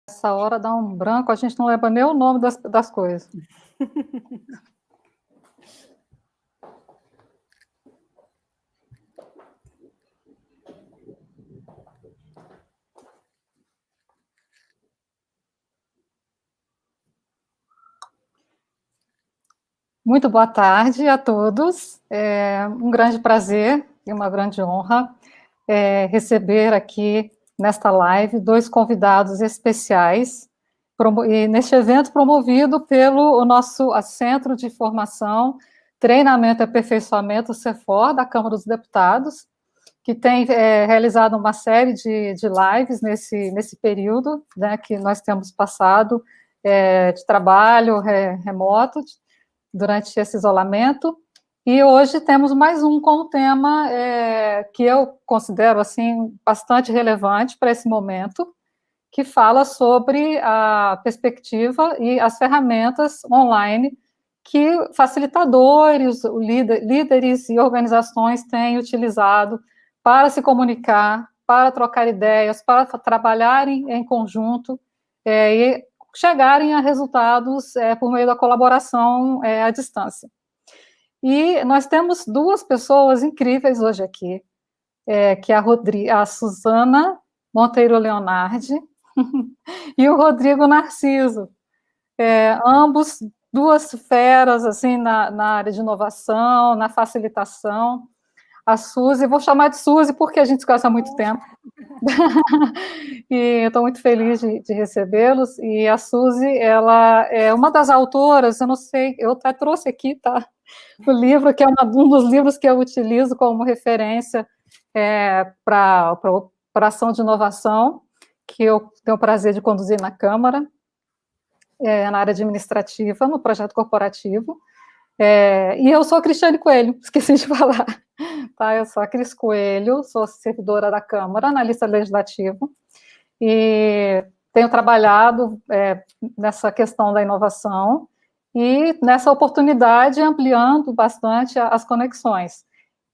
Essa hora dá um branco, a gente não lembra nem o nome das coisas. Muito boa tarde a todos. É um grande prazer e uma grande honra receber aqui nesta live dois convidados especiais e neste evento promovido pelo nosso Centro de Formação, Treinamento e Aperfeiçoamento, CEFOR, da Câmara dos Deputados, que tem realizado uma série de lives nesse período, né, que nós temos passado de trabalho remoto durante esse isolamento. E hoje temos mais um com um tema que eu considero assim bastante relevante para esse momento, que fala sobre a perspectiva e as ferramentas online que facilitadores, líderes e organizações têm utilizado para se comunicar, para trocar ideias, para trabalharem em conjunto e chegarem a resultados por meio da colaboração à distância. E nós temos duas pessoas incríveis hoje aqui, que é a Suzana Monteiro Leonardi e o Rodrigo Narciso, ambos duas feras assim na área de inovação, na facilitação. A Suzy, vou chamar de Suzy porque a gente se conhece há muito tempo. E eu estou muito feliz de recebê-los. E a Suzy, ela é uma das autoras, eu não sei, eu até trouxe aqui, tá? O livro, que é um dos livros que eu utilizo como referência para ação de inovação, que eu tenho o prazer de conduzir na Câmara, na área administrativa, no projeto corporativo. E eu sou a Cristiane Coelho, esqueci de falar. Tá? Eu sou a Cris Coelho, sou servidora da Câmara, analista legislativo, e tenho trabalhado nessa questão da inovação, e nessa oportunidade ampliando bastante as conexões,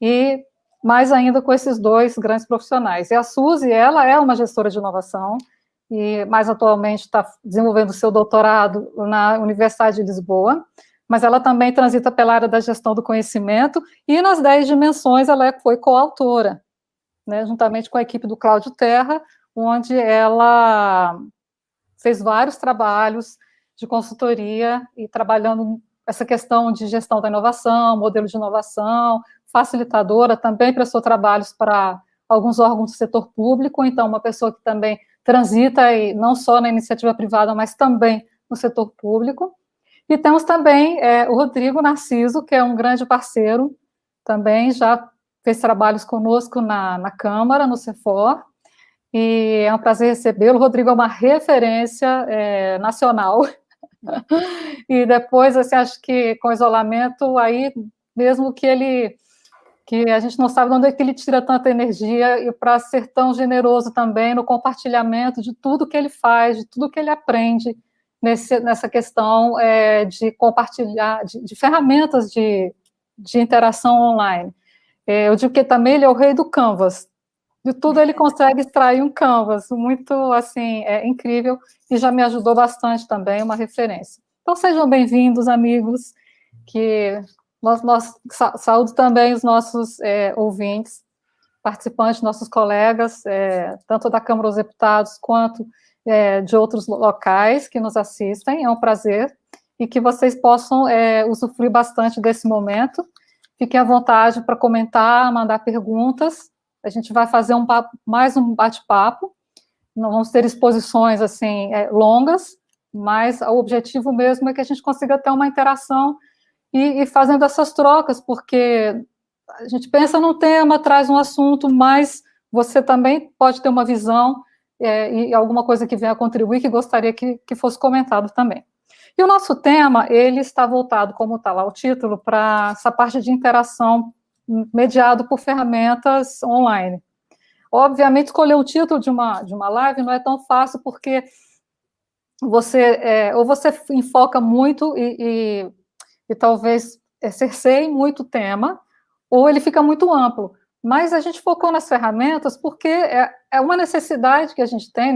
e mais ainda com esses dois grandes profissionais. E a Suzy, ela é uma gestora de inovação, e mais atualmente está desenvolvendo seu doutorado na Universidade de Lisboa, mas ela também transita pela área da gestão do conhecimento, e nas 10 dimensões ela foi coautora, né, juntamente com a equipe do Cláudio Terra, onde ela fez vários trabalhos de consultoria e trabalhando essa questão de gestão da inovação, modelo de inovação, facilitadora, também prestou trabalhos para alguns órgãos do setor público, então uma pessoa que também transita e não só na iniciativa privada, mas também no setor público. E temos também o Rodrigo Narciso, que é um grande parceiro, também já fez trabalhos conosco na Câmara, no CEFOR, e é um prazer recebê-lo. O Rodrigo é uma referência nacional, e depois, assim, acho que com o isolamento, aí, mesmo que a gente não sabe de onde é que ele tira tanta energia, e para ser tão generoso também no compartilhamento de tudo que ele faz, de tudo que ele aprende, nessa questão de compartilhar, de ferramentas de interação online. Eu digo que também ele é o rei do Canvas. De tudo ele consegue extrair um Canvas, muito, assim, incrível, e já me ajudou bastante também, uma referência. Então, sejam bem-vindos, amigos, que nós saúdo também os nossos ouvintes, participantes, nossos colegas, tanto da Câmara dos Deputados, quanto de outros locais que nos assistem, é um prazer, e que vocês possam usufruir bastante desse momento. Fiquem à vontade para comentar, mandar perguntas. A gente vai fazer mais um bate-papo, não vamos ter exposições assim longas, mas o objetivo mesmo é que a gente consiga ter uma interação e fazendo essas trocas, porque a gente pensa num tema, traz um assunto, mas você também pode ter uma visão e alguma coisa que venha a contribuir, que gostaria que fosse comentado também. E o nosso tema, ele está voltado, como está lá o título, para essa parte de interação mediado por ferramentas online. Obviamente, escolher o título de uma live não é tão fácil, porque ou você enfoca muito e talvez cerceie muito o tema, ou ele fica muito amplo. Mas a gente focou nas ferramentas porque é uma necessidade que a gente tem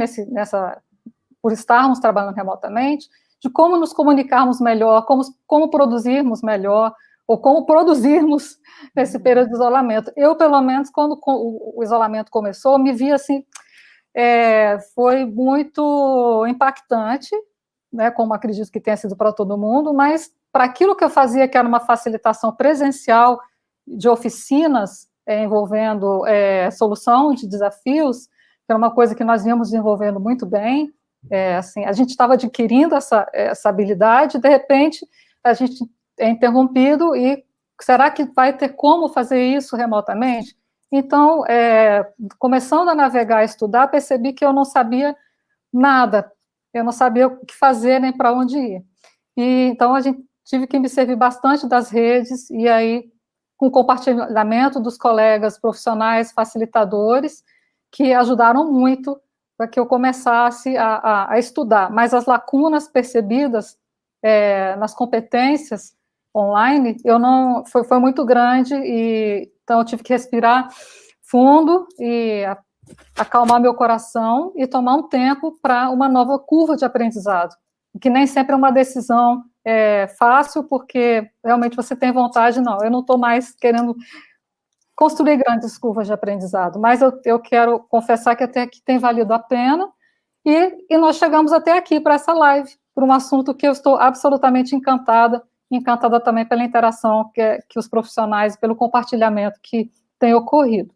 por estarmos trabalhando remotamente, de como nos comunicarmos melhor, como produzirmos melhor, ou como produzirmos nesse período de isolamento. Eu, pelo menos, quando o isolamento começou, me vi assim, foi muito impactante, né, como acredito que tenha sido para todo mundo, mas para aquilo que eu fazia, que era uma facilitação presencial de oficinas envolvendo solução de desafios, que era uma coisa que nós vínhamos desenvolvendo muito bem, assim, a gente estava adquirindo essa habilidade, de repente a gente é interrompido, e será que vai ter como fazer isso remotamente? Então, começando a navegar, a estudar, percebi que eu não sabia nada, eu não sabia o que fazer nem para onde ir. E então a gente tive que me servir bastante das redes, e aí com o compartilhamento dos colegas profissionais facilitadores, que ajudaram muito para que eu começasse a estudar. Mas as lacunas percebidas nas competências online, foi muito grande, e então eu tive que respirar fundo e acalmar meu coração e tomar um tempo para uma nova curva de aprendizado, que nem sempre é uma decisão fácil, porque realmente você tem vontade, não, eu não estou mais querendo construir grandes curvas de aprendizado, mas eu quero confessar que até aqui tem valido a pena, e nós chegamos até aqui para essa live, por um assunto que eu estou absolutamente encantada também pela interação que os profissionais, pelo compartilhamento que tem ocorrido.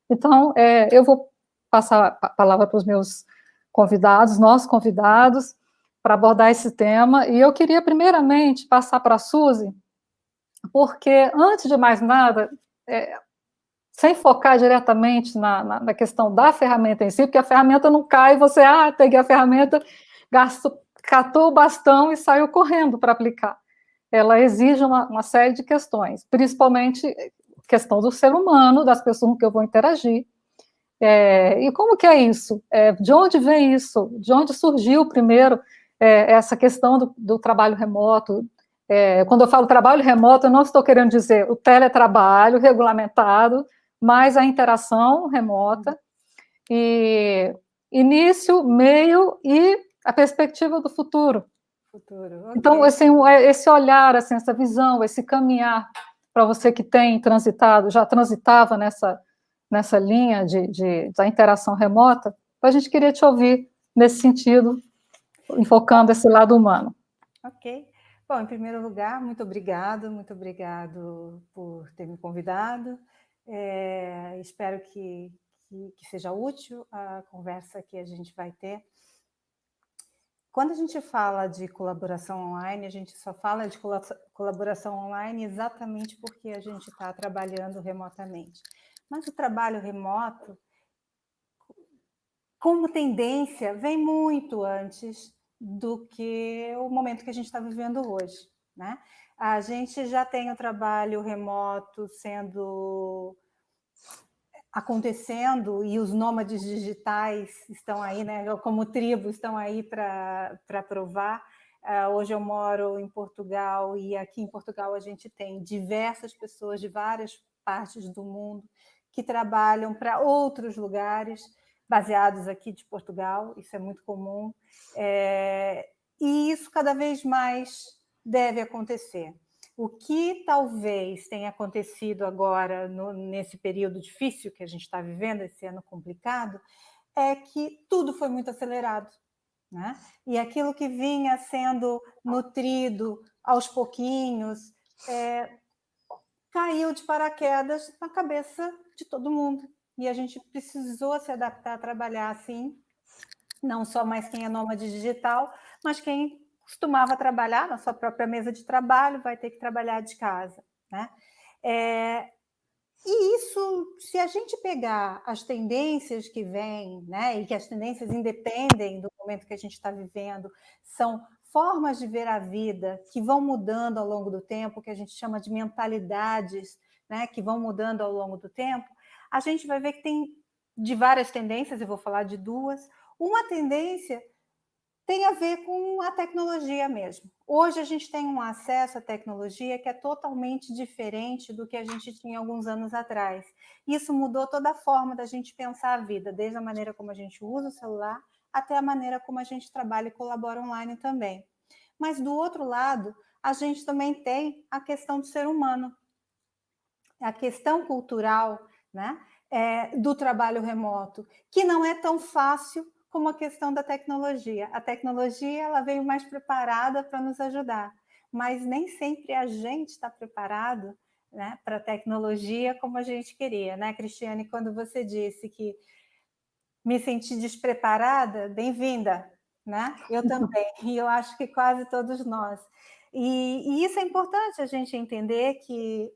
Então, eu vou passar a palavra para os meus convidados, nossos convidados, para abordar esse tema, e eu queria primeiramente passar para a Suzy, porque, antes de mais nada, sem focar diretamente na questão da ferramenta em si, porque a ferramenta não cai, você, peguei a ferramenta, catou o bastão e saiu correndo para aplicar. Ela exige uma série de questões, principalmente questão do ser humano, das pessoas com que eu vou interagir. E como que é isso? De onde vem isso? De onde surgiu primeiro essa questão do trabalho remoto? Quando eu falo trabalho remoto, eu não estou querendo dizer o teletrabalho regulamentado, mas a interação remota, e início, meio e a perspectiva do futuro. Okay. Então, assim, esse olhar, assim, essa visão, esse caminhar, para você que tem transitado, já transitava nessa linha da interação remota, a gente queria te ouvir nesse sentido, enfocando esse lado humano. Ok. Bom, em primeiro lugar, muito obrigado por ter me convidado. Espero que seja útil a conversa que a gente vai ter. Quando a gente fala de colaboração online, a gente só fala de colaboração online exatamente porque a gente está trabalhando remotamente. Mas o trabalho remoto, como tendência, vem muito antes do que o momento que a gente está vivendo hoje, né? A gente já tem o trabalho remoto acontecendo, e os nômades digitais estão aí, né, como tribo, estão aí para provar. Hoje eu moro em Portugal, e aqui em Portugal a gente tem diversas pessoas de várias partes do mundo que trabalham para outros lugares, baseados aqui de Portugal, isso é muito comum, e isso cada vez mais deve acontecer. O que talvez tenha acontecido agora, nesse período difícil que a gente está vivendo, esse ano complicado, é que tudo foi muito acelerado, né? E aquilo que vinha sendo nutrido aos pouquinhos caiu de paraquedas na cabeça de todo mundo. E a gente precisou se adaptar a trabalhar assim, não só mais quem é nômade digital, mas quem costumava trabalhar na sua própria mesa de trabalho vai ter que trabalhar de casa, né? E isso, se a gente pegar as tendências que vêm, né, e que as tendências independem do momento que a gente está vivendo, são formas de ver a vida que vão mudando ao longo do tempo, que a gente chama de mentalidades, né, que vão mudando ao longo do tempo, a gente vai ver que tem de várias tendências, eu vou falar de duas. Uma tendência tem a ver com a tecnologia mesmo. Hoje a gente tem um acesso à tecnologia que é totalmente diferente do que a gente tinha alguns anos atrás. Isso mudou toda a forma da gente pensar a vida, desde a maneira como a gente usa o celular até a maneira como a gente trabalha e colabora online também. Mas, do outro lado, a gente também tem a questão do ser humano, a questão cultural, né, do trabalho remoto, que não é tão fácil como a questão da tecnologia. A tecnologia ela veio mais preparada para nos ajudar, mas nem sempre a gente está preparado, né, para a tecnologia como a gente queria, né, Cristiane? Quando você disse que me senti despreparada, bem-vinda, né? Eu também, e eu acho que quase todos nós. E isso é importante a gente entender que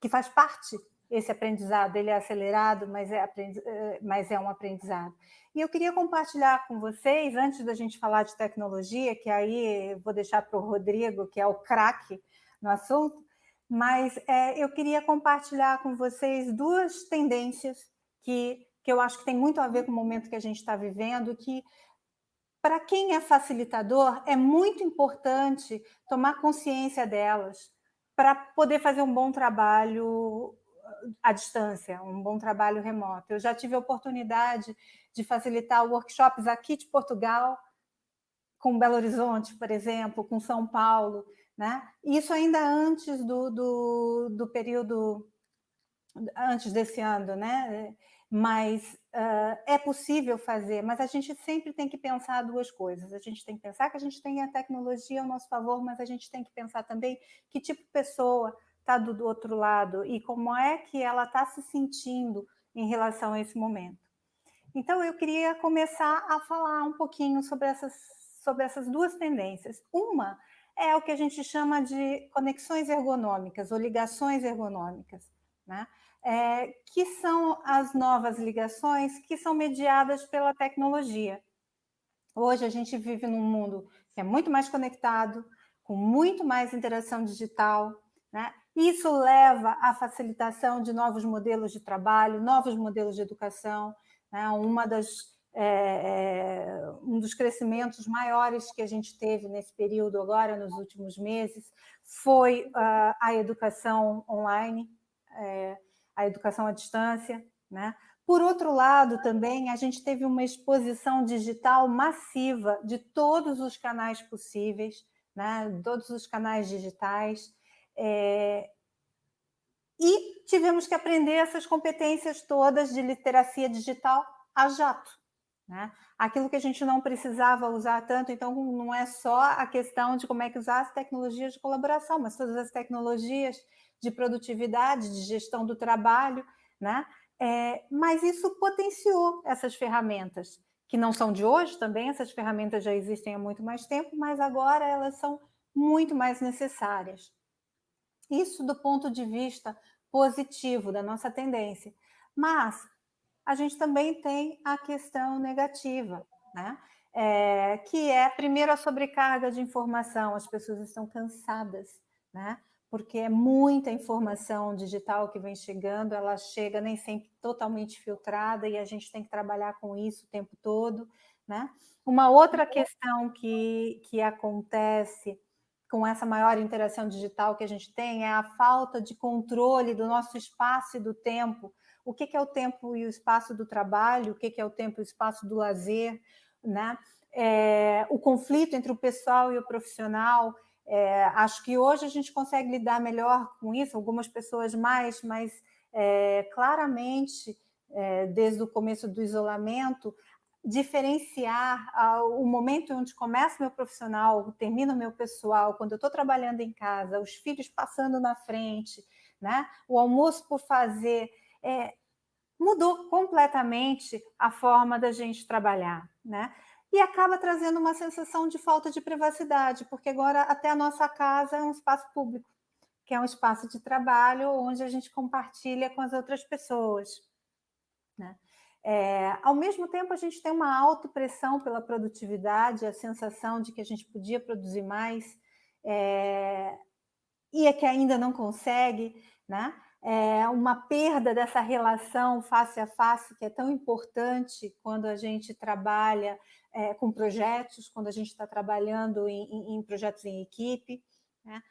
faz parte esse aprendizado, ele é acelerado, mas é um aprendizado. E eu queria compartilhar com vocês, antes da gente falar de tecnologia, que aí vou deixar para o Rodrigo, que é o craque no assunto, mas eu queria compartilhar com vocês duas tendências que eu acho que tem muito a ver com o momento que a gente está vivendo, que para quem é facilitador é muito importante tomar consciência delas, para poder fazer um bom trabalho à distância, um bom trabalho remoto. Eu já tive a oportunidade de facilitar workshops aqui de Portugal, com Belo Horizonte, por exemplo, com São Paulo, né? Isso ainda antes do período, antes desse ano, né? Mas é possível fazer, mas a gente sempre tem que pensar duas coisas. A gente tem que pensar que a gente tem a tecnologia ao nosso favor, mas a gente tem que pensar também que tipo de pessoa está do outro lado e como é que ela está se sentindo em relação a esse momento. Então, eu queria começar a falar um pouquinho sobre essas duas tendências. Uma é o que a gente chama de conexões ergonômicas ou ligações ergonômicas, né? Que são as novas ligações que são mediadas pela tecnologia. Hoje a gente vive num mundo que é muito mais conectado, com muito mais interação digital, né? Isso leva à facilitação de novos modelos de trabalho, novos modelos de educação, né? Um dos crescimentos maiores que a gente teve nesse período agora, nos últimos meses, foi a educação online, a educação à distância, né? Por outro lado, também, a gente teve uma exposição digital massiva de todos os canais possíveis, né? Todos os canais digitais, e tivemos que aprender essas competências todas de literacia digital a jato, né? Aquilo que a gente não precisava usar tanto, então não é só a questão de como é que usar as tecnologias de colaboração, mas todas as tecnologias de produtividade, de gestão do trabalho, né? Mas isso potenciou essas ferramentas, que não são de hoje também, essas ferramentas já existem há muito mais tempo, mas agora elas são muito mais necessárias. Isso do ponto de vista positivo da nossa tendência. Mas a gente também tem a questão negativa, né? Que é, primeiro, a sobrecarga de informação. As pessoas estão cansadas, né? Porque é muita informação digital que vem chegando, ela chega nem sempre totalmente filtrada e a gente tem que trabalhar com isso o tempo todo, né? Uma outra questão que acontece com essa maior interação digital que a gente tem é a falta de controle do nosso espaço e do tempo. O que é o tempo e o espaço do trabalho, o que é o tempo e o espaço do lazer, né? O conflito entre o pessoal e o profissional. Acho que hoje a gente consegue lidar melhor com isso, algumas pessoas mais, mas claramente, desde o começo do isolamento, diferenciar o momento onde começa o meu profissional, termina o meu pessoal, quando eu estou trabalhando em casa, os filhos passando na frente, né? O almoço por fazer, mudou completamente a forma da gente trabalhar, né? E acaba trazendo uma sensação de falta de privacidade, porque agora até a nossa casa é um espaço público, que é um espaço de trabalho onde a gente compartilha com as outras pessoas, né? Ao mesmo tempo, a gente tem uma autopressão pela produtividade, a sensação de que a gente podia produzir mais e é que ainda não consegue, né? Uma perda dessa relação face a face, que é tão importante quando a gente trabalha com projetos, quando a gente está trabalhando em projetos em equipe, né?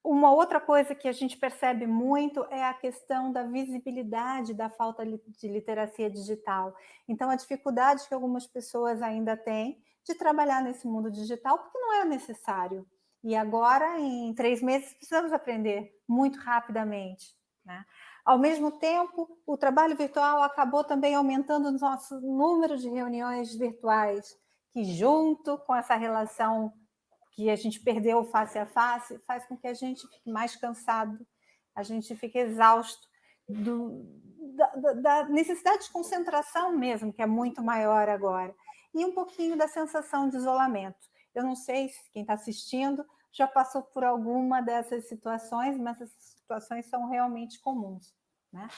Uma outra coisa que a gente percebe muito é a questão da visibilidade da falta de literacia digital. Então, a dificuldade que algumas pessoas ainda têm de trabalhar nesse mundo digital, porque não era necessário. E agora, em 3 meses, precisamos aprender muito rapidamente, né? Ao mesmo tempo, o trabalho virtual acabou também aumentando o nosso número de reuniões virtuais, que junto com essa relação que a gente perdeu face a face, faz com que a gente fique mais cansado, a gente fique exausto da necessidade de concentração mesmo, que é muito maior agora, e um pouquinho da sensação de isolamento. Eu não sei se quem está assistindo já passou por alguma dessas situações, mas essas situações são realmente comuns, né?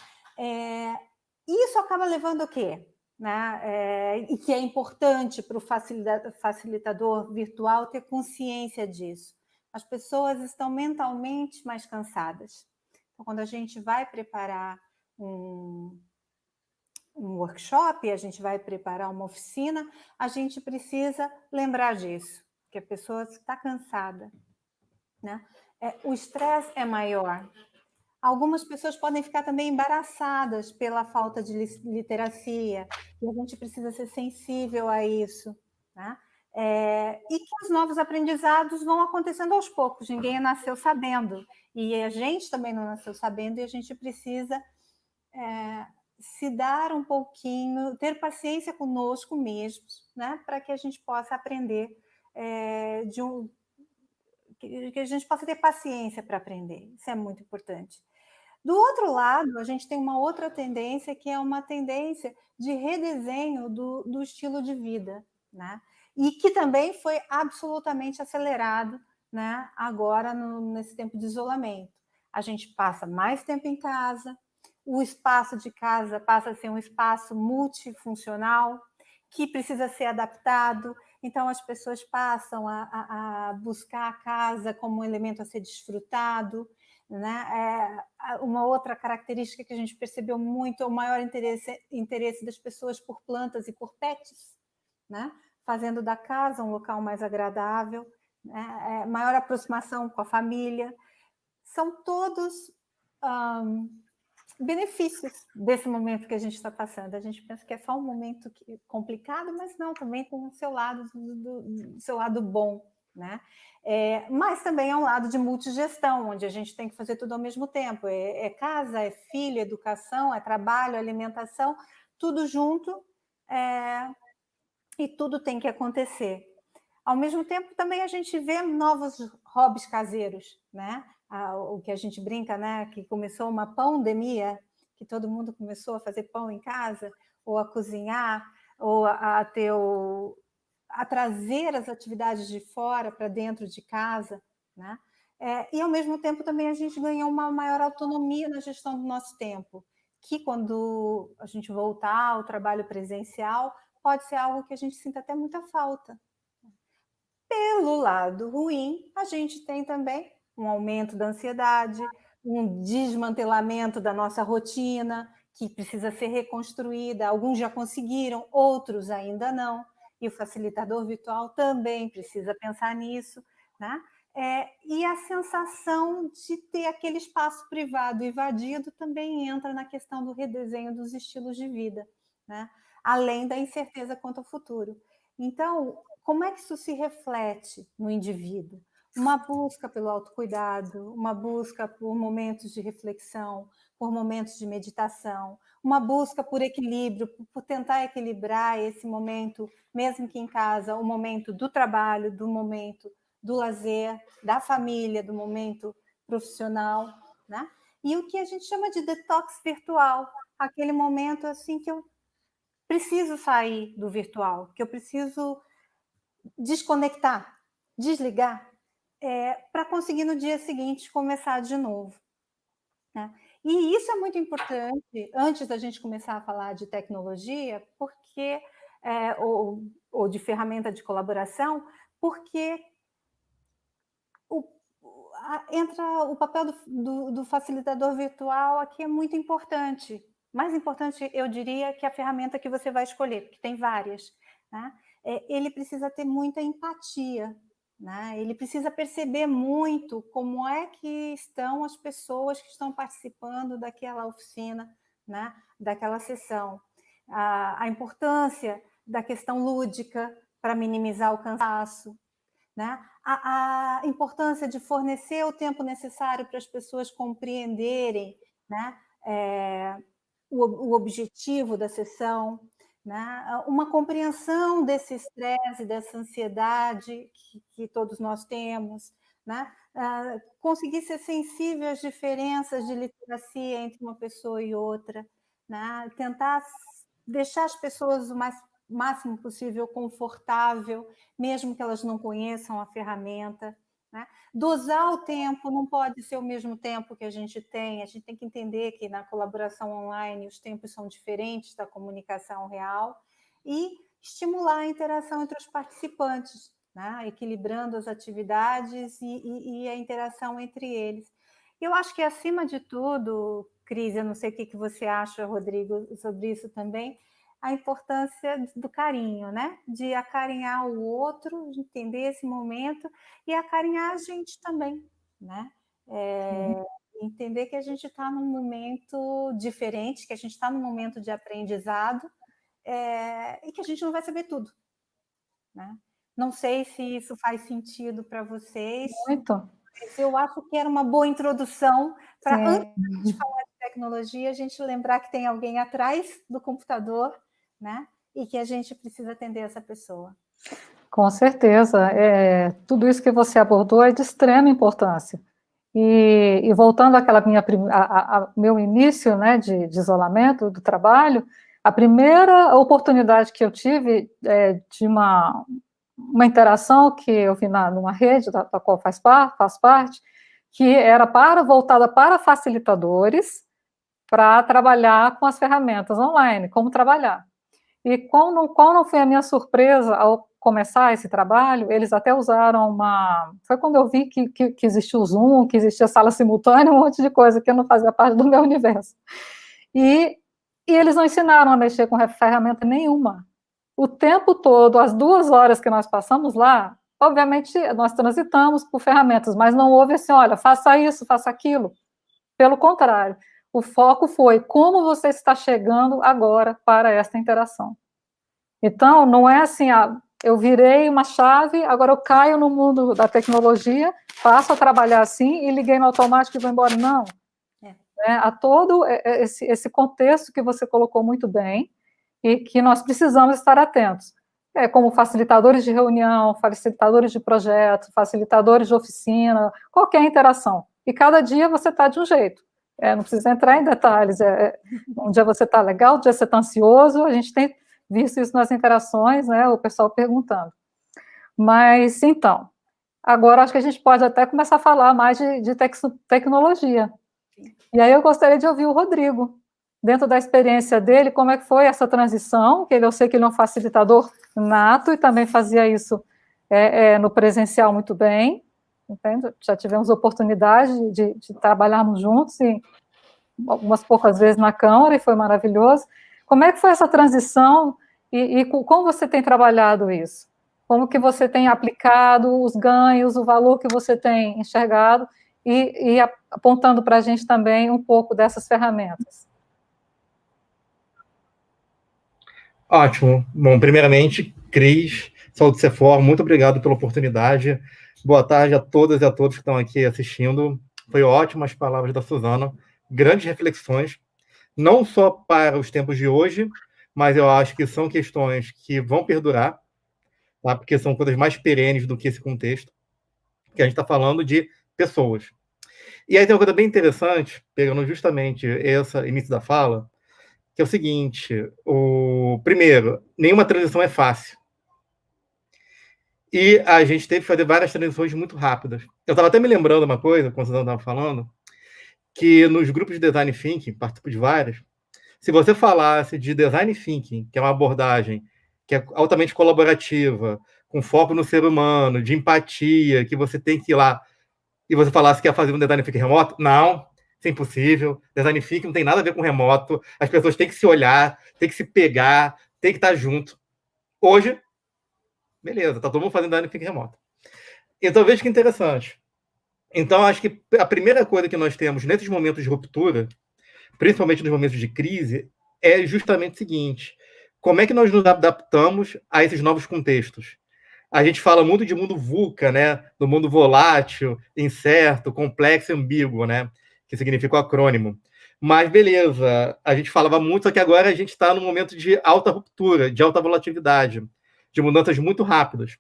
Isso acaba levando o quê? Né? E que é importante para o facilitador virtual ter consciência disso. As pessoas estão mentalmente mais cansadas. Então, quando a gente vai preparar um workshop, a gente vai preparar uma oficina, a gente precisa lembrar disso, que a pessoa está cansada, né? O estresse é maior. Algumas pessoas podem ficar também embaraçadas pela falta de literacia, e a gente precisa ser sensível a isso, né? E que os novos aprendizados vão acontecendo aos poucos, ninguém nasceu sabendo, e a gente também não nasceu sabendo, e a gente precisa se dar um pouquinho, ter paciência conosco mesmos, né? Para que a gente possa aprender que a gente possa ter paciência para aprender, isso é muito importante. Do outro lado, a gente tem uma outra tendência, que é uma tendência de redesenho do estilo de vida, né? E que também foi absolutamente acelerado, né, agora nesse tempo de isolamento. A gente passa mais tempo em casa, o espaço de casa passa a ser um espaço multifuncional, que precisa ser adaptado, então as pessoas passam a buscar a casa como um elemento a ser desfrutado, né? Uma outra característica que a gente percebeu muito é o maior interesse das pessoas por plantas e por pets, né? Fazendo da casa um local mais agradável, né? Maior aproximação com a família. São todos benefícios desse momento que a gente está passando. A gente pensa que é só um momento complicado, mas não, também tem o seu lado, do seu lado bom, né? Mas também é um lado de multigestão, onde a gente tem que fazer tudo ao mesmo tempo. É casa, é filho, educação, é trabalho, alimentação, tudo junto, e tudo tem que acontecer. Ao mesmo tempo, também a gente vê novos hobbies caseiros, né? O que a gente brinca, né? Que começou uma pandemia, que todo mundo começou a fazer pão em casa, ou a cozinhar, ou a trazer as atividades de fora para dentro de casa, né? E, ao mesmo tempo, também a gente ganhou uma maior autonomia na gestão do nosso tempo, que quando a gente voltar ao trabalho presencial, pode ser algo que a gente sinta até muita falta. Pelo lado ruim, a gente tem também um aumento da ansiedade, um desmantelamento da nossa rotina, que precisa ser reconstruída. Alguns já conseguiram, outros ainda não. E o facilitador virtual também precisa pensar nisso, né? E a sensação de ter aquele espaço privado invadido também entra na questão do redesenho dos estilos de vida, né? Além da incerteza quanto ao futuro. Então, como é que isso se reflete no indivíduo? Uma busca pelo autocuidado, uma busca por momentos de reflexão, por momentos de meditação, uma busca por equilíbrio, por tentar equilibrar esse momento, mesmo que em casa, o momento do trabalho, do momento do lazer, da família, do momento profissional, né? E o que a gente chama de detox virtual, aquele momento assim que eu preciso sair do virtual, que eu preciso desconectar, desligar, para conseguir no dia seguinte começar de novo, né? E isso é muito importante antes da gente começar a falar de tecnologia, porque ou de ferramenta de colaboração, porque entra o papel do facilitador virtual aqui é muito importante. Mais importante, eu diria, que a ferramenta que você vai escolher, porque tem várias, né? Ele precisa ter muita empatia, né? Ele precisa perceber muito como é que estão as pessoas que estão participando daquela oficina, né? Daquela sessão. A importância da questão lúdica para minimizar o cansaço, né? A importância de fornecer o tempo necessário para as pessoas compreenderem, né? O objetivo da sessão, né? Uma compreensão desse estresse, dessa ansiedade que todos nós temos, né? Conseguir ser sensível às diferenças de literacia entre uma pessoa e outra, né? Tentar deixar as pessoas o máximo possível confortável, mesmo que elas não conheçam a ferramenta, né? Dosar o tempo não pode ser o mesmo tempo que a gente tem que entender que na colaboração online os tempos são diferentes da comunicação real, e estimular a interação entre os participantes, né? Equilibrando as atividades e a interação entre eles. Eu acho que, acima de tudo, Cris, eu não sei o que você acha, Rodrigo, sobre isso também, a importância do carinho, né? De acarinhar o outro, de entender esse momento e acarinhar a gente também, né? Entender que a gente está num momento diferente, que a gente está num momento de aprendizado, e que a gente não vai saber tudo, né? Não sei se isso faz sentido para vocês. Muito. Eu acho que era uma boa introdução para, antes de falar de tecnologia, a gente lembrar que tem alguém atrás do computador, né? E que a gente precisa atender essa pessoa. Com certeza. Tudo isso que você abordou é de extrema importância. E voltando àquela meu início, né, de isolamento do trabalho, a primeira oportunidade que eu tive de uma interação que eu vi numa rede da qual faz parte, que era voltada para facilitadores, para trabalhar com as ferramentas online, como trabalhar. E qual não foi a minha surpresa ao começar esse trabalho, eles até usaram foi quando eu vi que existia o Zoom, que existia sala simultânea, um monte de coisa que não fazia parte do meu universo. E eles não ensinaram a mexer com ferramenta nenhuma. O tempo todo, as 2 horas que nós passamos lá, obviamente nós transitamos por ferramentas, mas não houve assim, olha, faça isso, faça aquilo. Pelo contrário, o foco foi como você está chegando agora para esta interação. Então, não é assim, eu virei uma chave, agora eu caio no mundo da tecnologia, passo a trabalhar assim e liguei no automático e vou embora. Não. Há todo esse contexto que você colocou muito bem e que nós precisamos estar atentos. Como facilitadores de reunião, facilitadores de projeto, facilitadores de oficina, qualquer interação. E cada dia você está de um jeito. Não precisa entrar em detalhes. Um dia você está legal, um dia você está ansioso. A gente tem visto isso nas interações, né? O pessoal perguntando. Mas, então, agora acho que a gente pode até começar a falar mais de tecnologia. E aí eu gostaria de ouvir o Rodrigo, dentro da experiência dele, como é que foi essa transição, que eu sei que ele é um facilitador nato e também fazia isso no presencial muito bem, entende? Já tivemos oportunidade de trabalharmos juntos, e algumas poucas vezes na Câmara, e foi maravilhoso. Como é que foi essa transição e como você tem trabalhado isso? Como que você tem aplicado os ganhos, o valor que você tem enxergado e apontando para a gente também um pouco dessas ferramentas? Ótimo. Bom, primeiramente, Cris, Saúde Sefor, muito obrigado pela oportunidade. Boa tarde a todas e a todos que estão aqui assistindo. Foi ótimo as palavras da Suzana, grandes reflexões, não só para os tempos de hoje, mas eu acho que são questões que vão perdurar, tá? Porque são coisas mais perenes do que esse contexto, que a gente está falando de pessoas. E aí tem uma coisa bem interessante, pegando justamente esse início da fala, que é o seguinte, primeiro, nenhuma transição é fácil. E a gente teve que fazer várias transições muito rápidas. Eu estava até me lembrando uma coisa, quando você estava falando, que nos grupos de Design Thinking, participo de várias, se você falasse de Design Thinking, que é uma abordagem que é altamente colaborativa, com foco no ser humano, de empatia, que você tem que ir lá, e você falasse que ia fazer um Design Thinking remoto, não, isso é impossível, Design Thinking não tem nada a ver com remoto, as pessoas têm que se olhar, têm que se pegar, têm que estar junto. Hoje, beleza, tá todo mundo fazendo Design Thinking remoto. Então, veja que interessante. Então, acho que a primeira coisa que nós temos nesses momentos de ruptura, principalmente nos momentos de crise, é justamente o seguinte: como é que nós nos adaptamos a esses novos contextos? A gente fala muito de mundo VUCA, né? Do mundo volátil, incerto, complexo e ambíguo, né? Que significa o acrônimo. Mas beleza, a gente falava muito, só que agora a gente está num momento de alta ruptura, de alta volatilidade, de mudanças muito rápidas.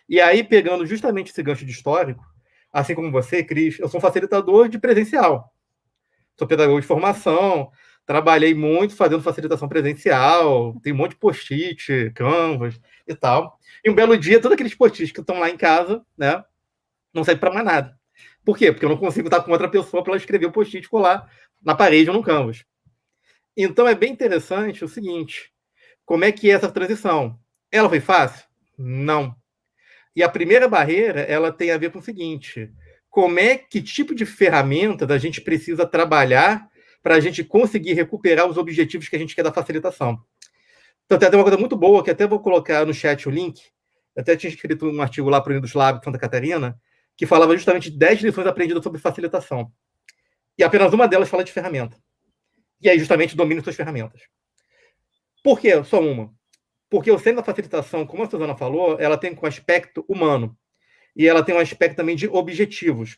E aí, pegando justamente esse gancho de histórico, assim como você, Cris, eu sou um facilitador de presencial. Sou pedagogo de formação, trabalhei muito fazendo facilitação presencial, tem um monte de post-it, canvas e tal. E um belo dia, todos aqueles post-its que estão lá em casa, né, não servem para mais nada. Por quê? Porque eu não consigo estar com outra pessoa para ela escrever o post-it e colar na parede ou no canvas. Então, é bem interessante o seguinte, como é que é essa transição? Ela foi fácil? Não. E a primeira barreira, ela tem a ver com o seguinte: que tipo de ferramentas a gente precisa trabalhar para a gente conseguir recuperar os objetivos que a gente quer da facilitação. Então, tem uma coisa muito boa, que até vou colocar no chat o link. Eu até tinha escrito um artigo lá para o Unidos Lab de Santa Catarina, que falava justamente de 10 lições aprendidas sobre facilitação. E apenas uma delas fala de ferramenta. E aí, justamente, domine suas ferramentas. Por quê? Só uma. Porque o centro da facilitação, como a Suzana falou, ela tem um aspecto humano. E ela tem um aspecto também de objetivos.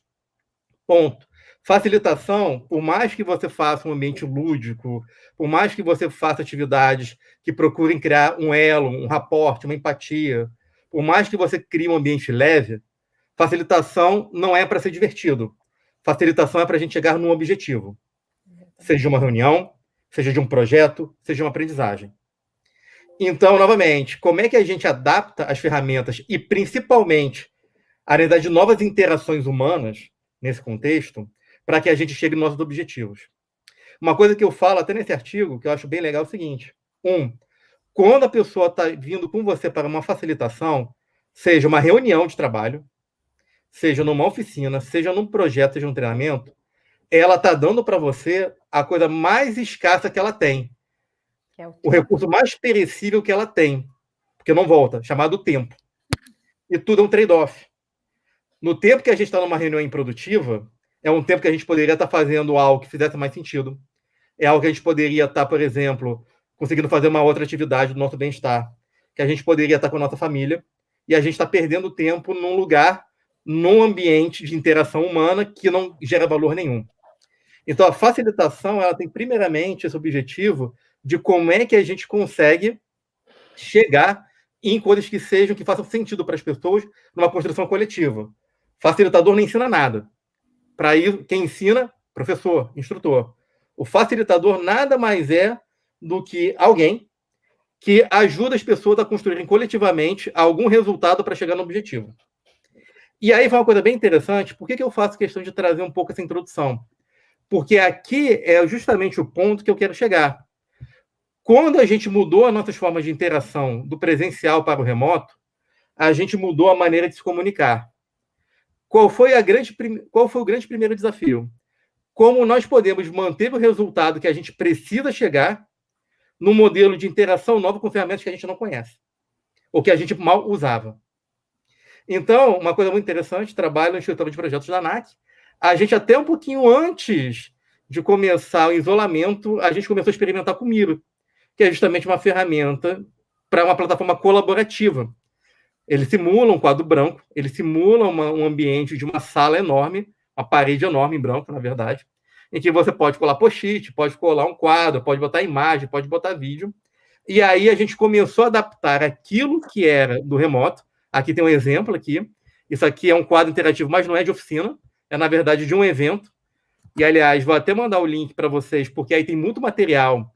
Ponto. Facilitação, por mais que você faça um ambiente lúdico, por mais que você faça atividades que procurem criar um elo, um raporte, uma empatia, por mais que você crie um ambiente leve, facilitação não é para ser divertido. Facilitação é para a gente chegar num objetivo. Seja de uma reunião, seja de um projeto, seja de uma aprendizagem. Então, novamente, como é que a gente adapta as ferramentas e, principalmente, a necessidade de novas interações humanas nesse contexto para que a gente chegue nos nossos objetivos? Uma coisa que eu falo até nesse artigo, que eu acho bem legal, é o seguinte: quando a pessoa está vindo com você para uma facilitação, seja uma reunião de trabalho, seja numa oficina, seja num projeto, seja num treinamento, ela está dando para você a coisa mais escassa que ela tem, o recurso mais perecível que ela tem, porque não volta, chamado tempo. E tudo é um trade-off. No tempo que a gente está numa reunião improdutiva, é um tempo que a gente poderia estar fazendo algo que fizesse mais sentido. É algo que a gente poderia estar, por exemplo, conseguindo fazer uma outra atividade do nosso bem-estar, que a gente poderia estar com a nossa família, e a gente está perdendo tempo num lugar, num ambiente de interação humana que não gera valor nenhum. Então, a facilitação, ela tem primeiramente esse objetivo de como é que a gente consegue chegar em coisas que façam sentido para as pessoas numa construção coletiva. Facilitador não ensina nada. Para isso, quem ensina, professor, instrutor. O facilitador nada mais é do que alguém que ajuda as pessoas a construírem coletivamente algum resultado para chegar no objetivo. E aí vai uma coisa bem interessante. Por que eu faço questão de trazer um pouco essa introdução? Porque aqui é justamente o ponto que eu quero chegar. Quando a gente mudou as nossas formas de interação do presencial para o remoto, a gente mudou a maneira de se comunicar. Qual foi o grande primeiro desafio? Como nós podemos manter o resultado que a gente precisa chegar num modelo de interação novo com ferramentas que a gente não conhece, ou que a gente mal usava. Então, uma coisa muito interessante, trabalho no Instituto de Projetos da ANAC, a gente até um pouquinho antes de começar o isolamento, a gente começou a experimentar com o Miro, que é justamente uma ferramenta para uma plataforma colaborativa. Ele simula um quadro branco, ele simula um ambiente de uma sala enorme, uma parede enorme em branco, na verdade, em que você pode colar post-it, pode colar um quadro, pode botar imagem, pode botar vídeo. E aí a gente começou a adaptar aquilo que era do remoto. Aqui tem um exemplo aqui. Isso aqui é um quadro interativo, mas não é de oficina, é, na verdade, de um evento. E, aliás, vou até mandar o link para vocês, porque aí tem muito material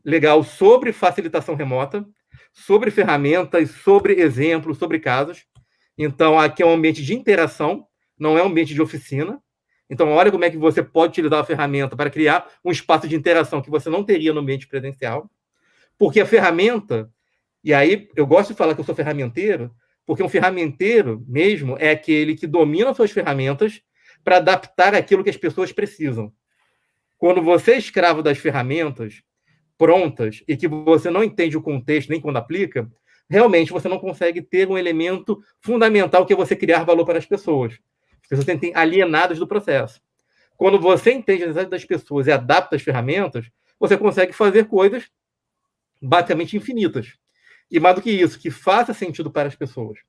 legal sobre facilitação remota, sobre ferramentas, sobre exemplos, sobre casos. Então, aqui é um ambiente de interação, não é um ambiente de oficina. Então, olha como é que você pode utilizar a ferramenta para criar um espaço de interação que você não teria no ambiente presencial. Porque a ferramenta, e aí eu gosto de falar que eu sou ferramenteiro, porque um ferramenteiro mesmo é aquele que domina suas ferramentas para adaptar aquilo que as pessoas precisam. Quando você é escravo das ferramentas prontas e que você não entende o contexto nem quando aplica, realmente você não consegue ter um elemento fundamental que é você criar valor para as pessoas. As pessoas sentem alienadas do processo. Quando você entende a necessidade das pessoas e adapta as ferramentas, você consegue fazer coisas basicamente infinitas. E mais do que isso, que faça sentido para as pessoas.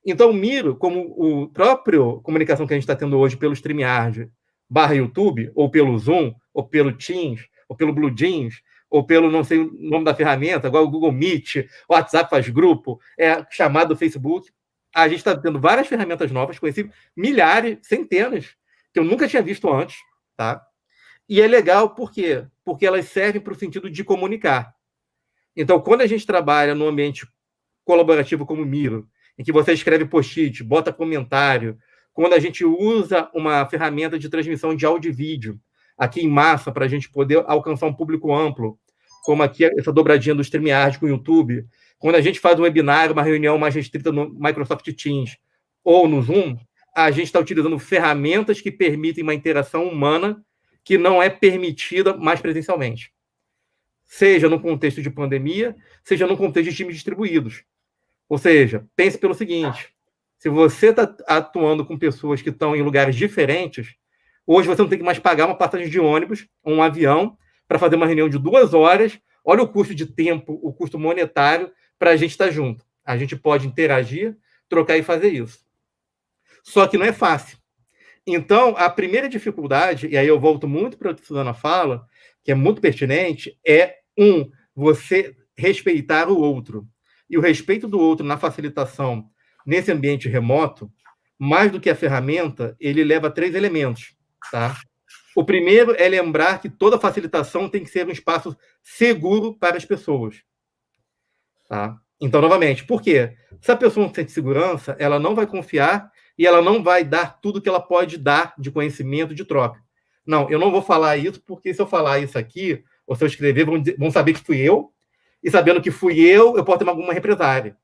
Então, o Miro, como o próprio comunicação que a gente está tendo hoje pelo StreamYard / YouTube, ou pelo Zoom, ou pelo Teams, ou pelo Blue Jeans, ou pelo, não sei o nome da ferramenta, igual o Google Meet, o WhatsApp faz grupo, chamado do Facebook. A gente está tendo várias ferramentas novas, conheci milhares, centenas, que eu nunca tinha visto antes, tá? E é legal, por quê? Porque elas servem para o sentido de comunicar. Então, quando a gente trabalha no ambiente colaborativo como o Miro, em que você escreve post-it, bota comentário, quando a gente usa uma ferramenta de transmissão de áudio e vídeo, aqui em massa, para a gente poder alcançar um público amplo, como aqui essa dobradinha do StreamYard com o YouTube, quando a gente faz um webinário, uma reunião mais restrita no Microsoft Teams ou no Zoom, a gente está utilizando ferramentas que permitem uma interação humana que não é permitida mais presencialmente. Seja no contexto de pandemia, seja no contexto de times distribuídos. Ou seja, pense pelo seguinte, se você está atuando com pessoas que estão em lugares diferentes, hoje você não tem que mais pagar uma passagem de ônibus, um avião, para fazer uma reunião de 2 horas. Olha o custo de tempo, o custo monetário para a gente estar junto. A gente pode interagir, trocar e fazer isso. Só que não é fácil. Então, a primeira dificuldade, e aí eu volto muito para o que a Suzana fala, que é muito pertinente, é você respeitar o outro. E o respeito do outro na facilitação nesse ambiente remoto, mais do que a ferramenta, ele leva 3 elementos, tá? O primeiro é lembrar que toda facilitação tem que ser um espaço seguro para as pessoas, tá? Então, novamente, por quê? Se a pessoa não sente segurança, ela não vai confiar e ela não vai dar tudo que ela pode dar de conhecimento, de troca. Não, eu não vou falar isso, porque se eu falar isso aqui, ou se eu escrever, vão saber que fui eu, e sabendo que fui eu posso ter alguma represália.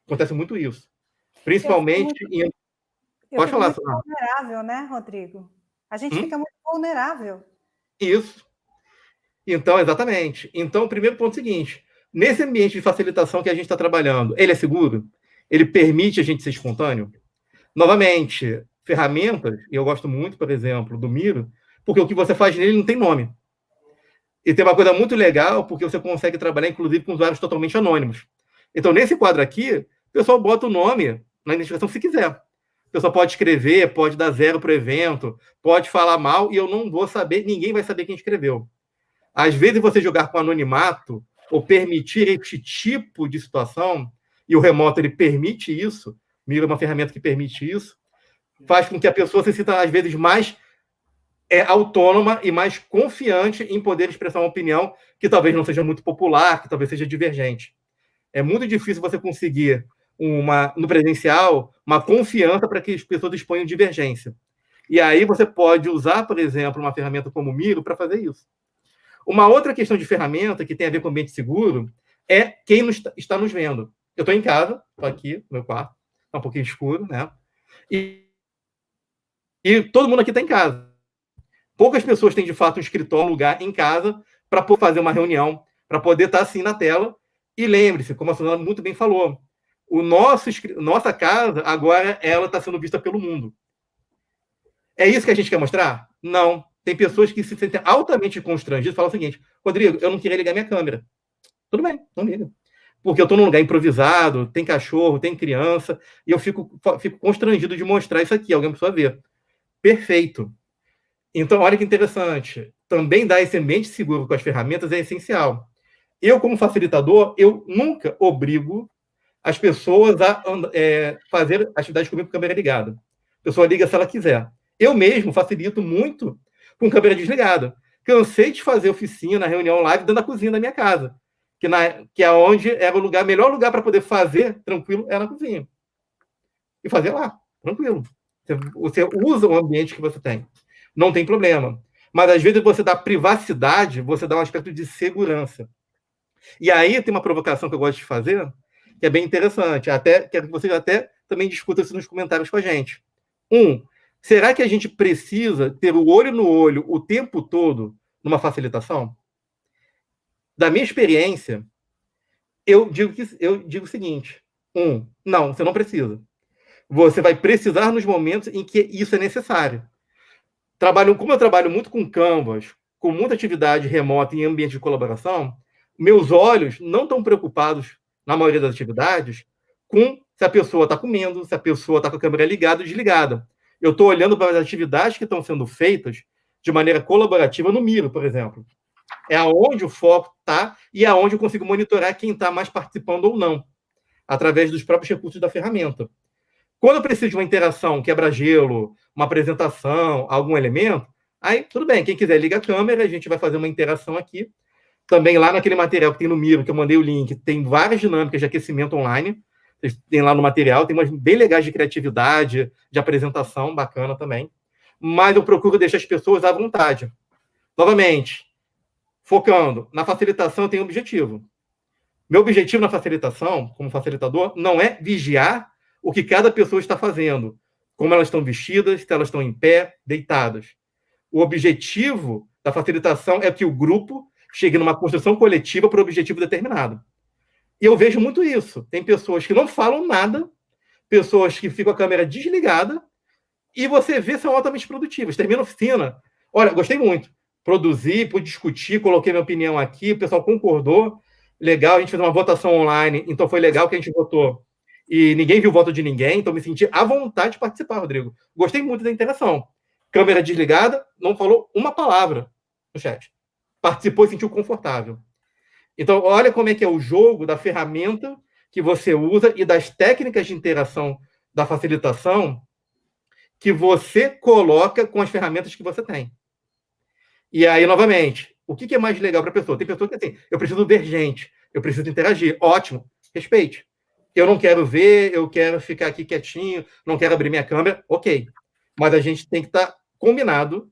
Acontece muito isso. Principalmente em... Pode falar, muito vulnerável, né, Rodrigo? A gente fica muito vulnerável. Isso. Então, exatamente. Então, o primeiro ponto é o seguinte, nesse ambiente de facilitação que a gente está trabalhando, ele é seguro? Ele permite a gente ser espontâneo? Novamente, ferramentas, e eu gosto muito, por exemplo, do Miro, porque o que você faz nele não tem nome. E tem uma coisa muito legal, porque você consegue trabalhar, inclusive, com usuários totalmente anônimos. Então, nesse quadro aqui, o pessoal bota o nome na identificação se quiser. O pessoal pode escrever, pode dar 0 para o evento, pode falar mal, e eu não vou saber, ninguém vai saber quem escreveu. Às vezes, você jogar com anonimato, ou permitir esse tipo de situação, e o remoto ele permite isso, Miro é uma ferramenta que permite isso, faz com que a pessoa se sinta, às vezes, mais autônoma e mais confiante em poder expressar uma opinião que talvez não seja muito popular, que talvez seja divergente. É muito difícil você conseguir, no presencial, uma confiança para que as pessoas exponham divergência. E aí você pode usar, por exemplo, uma ferramenta como o Miro para fazer isso. Uma outra questão de ferramenta que tem a ver com ambiente seguro é quem está nos vendo. Eu estou em casa, estou aqui no meu quarto, está um pouquinho escuro, né? E todo mundo aqui está em casa. Poucas pessoas têm, de fato, um escritório, um lugar em casa para poder fazer uma reunião, para poder estar assim na tela. E lembre-se, como a Suzana muito bem falou, nossa casa, agora, ela está sendo vista pelo mundo. É isso que a gente quer mostrar? Não. Tem pessoas que se sentem altamente constrangidas e falam o seguinte, Rodrigo, eu não queria ligar minha câmera. Tudo bem, não liga. Porque eu estou num lugar improvisado, tem cachorro, tem criança, e eu fico constrangido de mostrar isso aqui, alguém precisa ver. Perfeito. Então, olha que interessante. Também dar esse ambiente seguro com as ferramentas é essencial. Eu, como facilitador, eu nunca obrigo as pessoas a fazer atividades comigo com câmera ligada. A pessoa liga se ela quiser. Eu mesmo facilito muito com câmera desligada. Cansei de fazer oficina, reunião live dentro da cozinha da minha casa, que é onde era o melhor lugar para poder fazer tranquilo, é na cozinha. E fazer lá, tranquilo. Você usa o ambiente que você tem. Não tem problema. Mas, às vezes, você dá privacidade, você dá um aspecto de segurança. E aí tem uma provocação que eu gosto de fazer, que é bem interessante. Quero que vocês até também discutam isso nos comentários com a gente. Será que a gente precisa ter o olho no olho o tempo todo numa facilitação? Da minha experiência, Eu digo o seguinte: não, você não precisa. Você vai precisar nos momentos em que isso é necessário. Como eu trabalho muito com Canvas, com muita atividade remota em ambiente de colaboração, meus olhos não estão preocupados, na maioria das atividades, com se a pessoa está comendo, se a pessoa está com a câmera ligada ou desligada. Eu estou olhando para as atividades que estão sendo feitas de maneira colaborativa no Miro, por exemplo. É aonde o foco está e aonde eu consigo monitorar quem está mais participando ou não, através dos próprios recursos da ferramenta. Quando eu preciso de uma interação, quebra-gelo, uma apresentação, algum elemento, aí tudo bem, quem quiser liga a câmera, a gente vai fazer uma interação aqui. Também lá naquele material que tem no Miro, que eu mandei o link, tem várias dinâmicas de aquecimento online. Vocês têm lá no material, tem umas bem legais de criatividade, de apresentação, bacana também. Mas eu procuro deixar as pessoas à vontade. Novamente, focando na facilitação, tem um objetivo. Meu objetivo na facilitação, como facilitador, não é vigiar o que cada pessoa está fazendo, como elas estão vestidas, se elas estão em pé, deitadas. O objetivo da facilitação é que o grupo chegue numa construção coletiva para um objetivo determinado. E eu vejo muito isso. Tem pessoas que não falam nada, pessoas que ficam com a câmera desligada, e você vê são altamente produtivas. Termina a oficina. Olha, gostei muito. Produzi, pude discutir, coloquei minha opinião aqui, o pessoal concordou. Legal, a gente fez uma votação online, então foi legal que a gente votou. E ninguém viu o voto de ninguém, então me senti à vontade de participar, Rodrigo. Gostei muito da interação. Câmera desligada, não falou uma palavra no chat. Participou e sentiu confortável. Então, olha como é que é o jogo da ferramenta que você usa e das técnicas de interação da facilitação que você coloca com as ferramentas que você tem. E aí, novamente, o que é mais legal para a pessoa? Tem pessoa que assim, eu preciso ver gente, eu preciso interagir. Ótimo, respeite. Eu não quero ver, eu quero ficar aqui quietinho, não quero abrir minha câmera. Ok. Mas a gente tem que estar combinado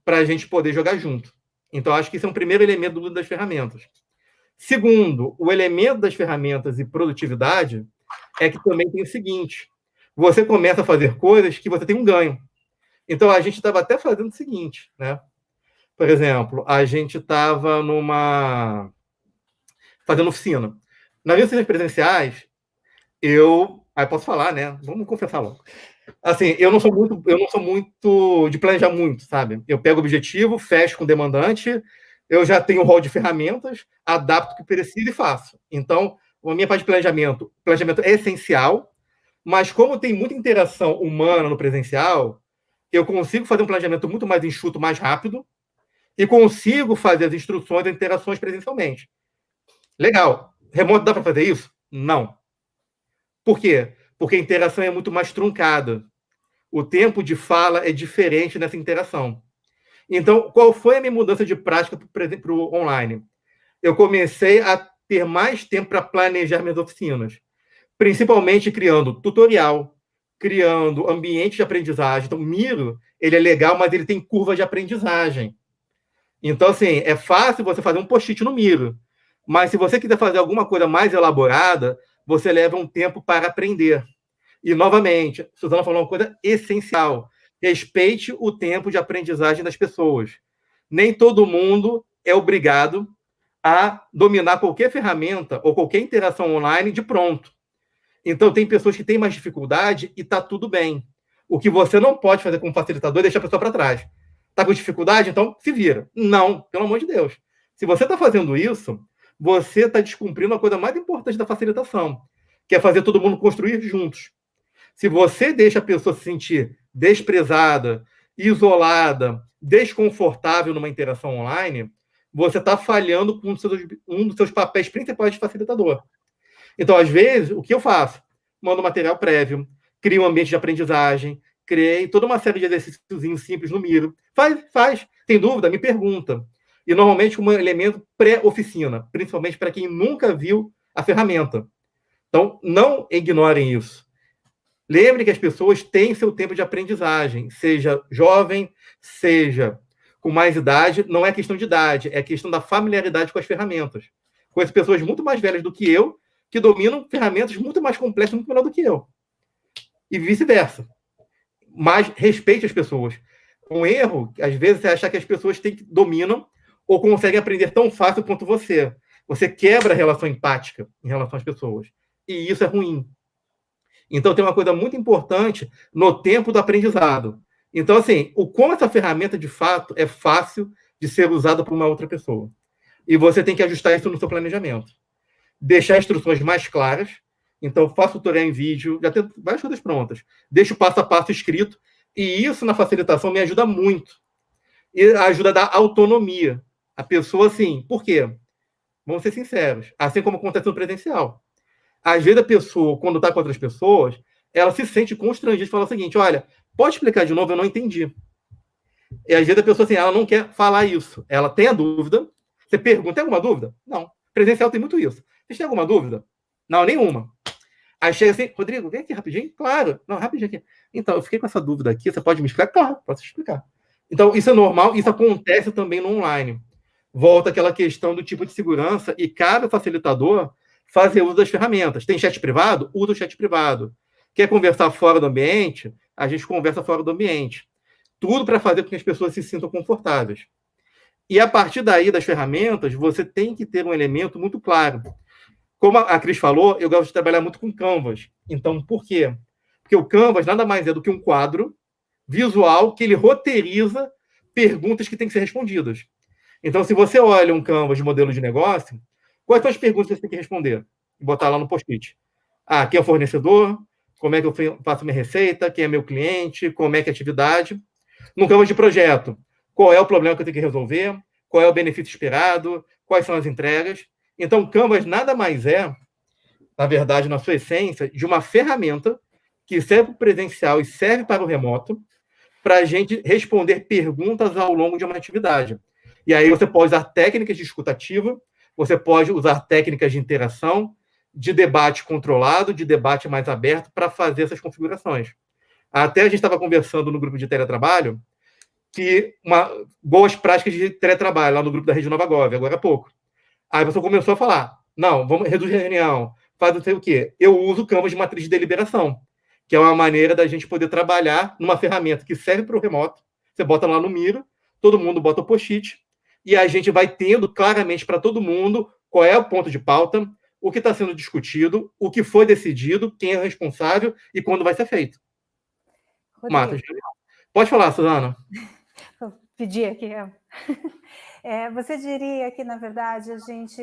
para a gente poder jogar junto. Então, acho que esse é um primeiro elemento das ferramentas. Segundo, o elemento das ferramentas e produtividade é que também tem o seguinte: você começa a fazer coisas que você tem um ganho. Então, a gente estava até fazendo o seguinte, né? Por exemplo, a gente estava fazendo oficina. Nas oficinas presenciais, aí posso falar, né? Vamos confessar logo. Assim, eu não sou muito de planejar muito, sabe? Eu pego o objetivo, fecho com o demandante, eu já tenho um rol de ferramentas, adapto o que preciso e faço. Então, a minha parte de planejamento é essencial, mas como tem muita interação humana no presencial, eu consigo fazer um planejamento muito mais enxuto, mais rápido, e consigo fazer as instruções e interações presencialmente. Legal. Remoto dá para fazer isso? Não. Por quê? Porque a interação é muito mais truncada. O tempo de fala é diferente nessa interação. Então, qual foi a minha mudança de prática para o online? Eu comecei a ter mais tempo para planejar minhas oficinas, principalmente criando tutorial, criando ambiente de aprendizagem. Então, o Miro, ele é legal, mas ele tem curva de aprendizagem. Então, assim, é fácil você fazer um post-it no Miro, mas se você quiser fazer alguma coisa mais elaborada, você leva um tempo para aprender. E, novamente, a Suzana falou uma coisa essencial: respeite o tempo de aprendizagem das pessoas. Nem todo mundo é obrigado a dominar qualquer ferramenta ou qualquer interação online de pronto. Então, tem pessoas que têm mais dificuldade e está tudo bem. O que você não pode fazer como facilitador é deixar a pessoa para trás. Está com dificuldade? Então, se vira. Não, pelo amor de Deus. Se você está fazendo isso, você está descumprindo a coisa mais importante da facilitação, que é fazer todo mundo construir juntos. Se você deixa a pessoa se sentir desprezada, isolada, desconfortável numa interação online, você está falhando com um dos seus papéis principais de facilitador. Então, às vezes, o que eu faço? Mando material prévio, crio um ambiente de aprendizagem, criei toda uma série de exercícios simples no Miro. Faz. Tem dúvida? Me pergunta. E, normalmente, como elemento pré-oficina, principalmente para quem nunca viu a ferramenta. Então, não ignorem isso. Lembre que as pessoas têm seu tempo de aprendizagem, seja jovem, seja com mais idade. Não é questão de idade, é questão da familiaridade com as ferramentas. Conheço pessoas muito mais velhas do que eu, que dominam ferramentas muito mais complexas, muito melhor do que eu. E vice-versa. Mas respeite as pessoas. Um erro, às vezes, é achar que as pessoas dominam ou conseguem aprender tão fácil quanto você. Você quebra a relação empática em relação às pessoas. E isso é ruim. Então, tem uma coisa muito importante no tempo do aprendizado. Então, assim, como essa ferramenta, de fato, é fácil de ser usada por uma outra pessoa. E você tem que ajustar isso no seu planejamento. Deixar instruções mais claras. Então, faço tutorial em vídeo, já tenho várias coisas prontas. Deixo o passo a passo escrito. E isso, na facilitação, me ajuda muito. E ajuda a dar autonomia. A pessoa, assim, por quê? Vamos ser sinceros. Assim como acontece no presencial. Às vezes a pessoa, quando está com outras pessoas, ela se sente constrangida e fala o seguinte: olha, pode explicar de novo? Eu não entendi. E às vezes a pessoa, assim, ela não quer falar isso. Ela tem a dúvida. Você pergunta: tem alguma dúvida? Não. Presencial tem muito isso. Vocês têm alguma dúvida? Não, nenhuma. Aí chega assim: Rodrigo, vem aqui rapidinho. Claro. Não, rapidinho aqui. Então, eu fiquei com essa dúvida aqui. Você pode me explicar? Claro, posso explicar. Então, isso é normal. Isso acontece também no online. Volta aquela questão do tipo de segurança e cabe ao facilitador fazer uso das ferramentas. Tem chat privado? Usa o chat privado. Quer conversar fora do ambiente? A gente conversa fora do ambiente. Tudo para fazer com que as pessoas se sintam confortáveis. E a partir daí, das ferramentas, você tem que ter um elemento muito claro. Como a Cris falou, eu gosto de trabalhar muito com Canvas. Então, por quê? Porque o Canvas nada mais é do que um quadro visual que ele roteiriza perguntas que têm que ser respondidas. Então, se você olha um Canvas de modelo de negócio, quais são as perguntas que você tem que responder? Botar lá no post-it. Quem é o fornecedor? Como é que eu faço minha receita? Quem é meu cliente? Como é que é a atividade? No Canvas de projeto, qual é o problema que eu tenho que resolver? Qual é o benefício esperado? Quais são as entregas? Então, o Canvas nada mais é, na verdade, na sua essência, de uma ferramenta que serve para o presencial e serve para o remoto, para a gente responder perguntas ao longo de uma atividade. E aí você pode usar técnicas de escuta ativa, você pode usar técnicas de interação, de debate controlado, de debate mais aberto, para fazer essas configurações. Até a gente estava conversando no grupo de teletrabalho, que boas práticas de teletrabalho, lá no grupo da Rede Nova Gov, agora há pouco. Aí a pessoa começou a falar: não, vamos reduzir a reunião, faz não sei o quê. Eu uso o Canvas de matriz de deliberação, que é uma maneira da gente poder trabalhar numa ferramenta que serve para o remoto. Você bota lá no Miro, todo mundo bota o post-it, e a gente vai tendo claramente para todo mundo qual é o ponto de pauta, o que está sendo discutido, o que foi decidido, quem é o responsável e quando vai ser feito. Marta, pode falar, Suzana. Vou pedir aqui. Você diria que, na verdade, a gente,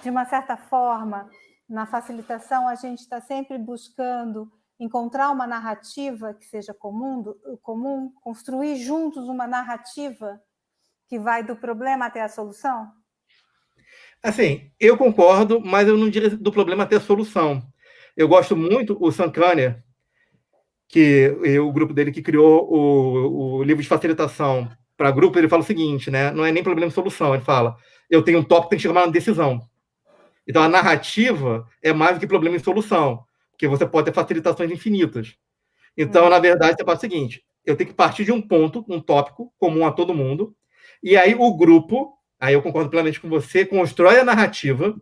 de uma certa forma, na facilitação, a gente está sempre buscando encontrar uma narrativa que seja comum, construir juntos uma narrativa que vai do problema até a solução? Assim, eu concordo, mas eu não diria do problema até a solução. Eu gosto muito, o Sam Kanner, que o grupo dele que criou o livro de facilitação para grupo, ele fala o seguinte, né? Não é nem problema e solução, ele fala: eu tenho um tópico, tem que chegar a uma decisão. Então, a narrativa é mais do que problema e solução, porque você pode ter facilitações infinitas. Então, na verdade, você faz o seguinte: eu tenho que partir de um ponto, um tópico comum a todo mundo, e aí o grupo, aí eu concordo plenamente com você, constrói a narrativa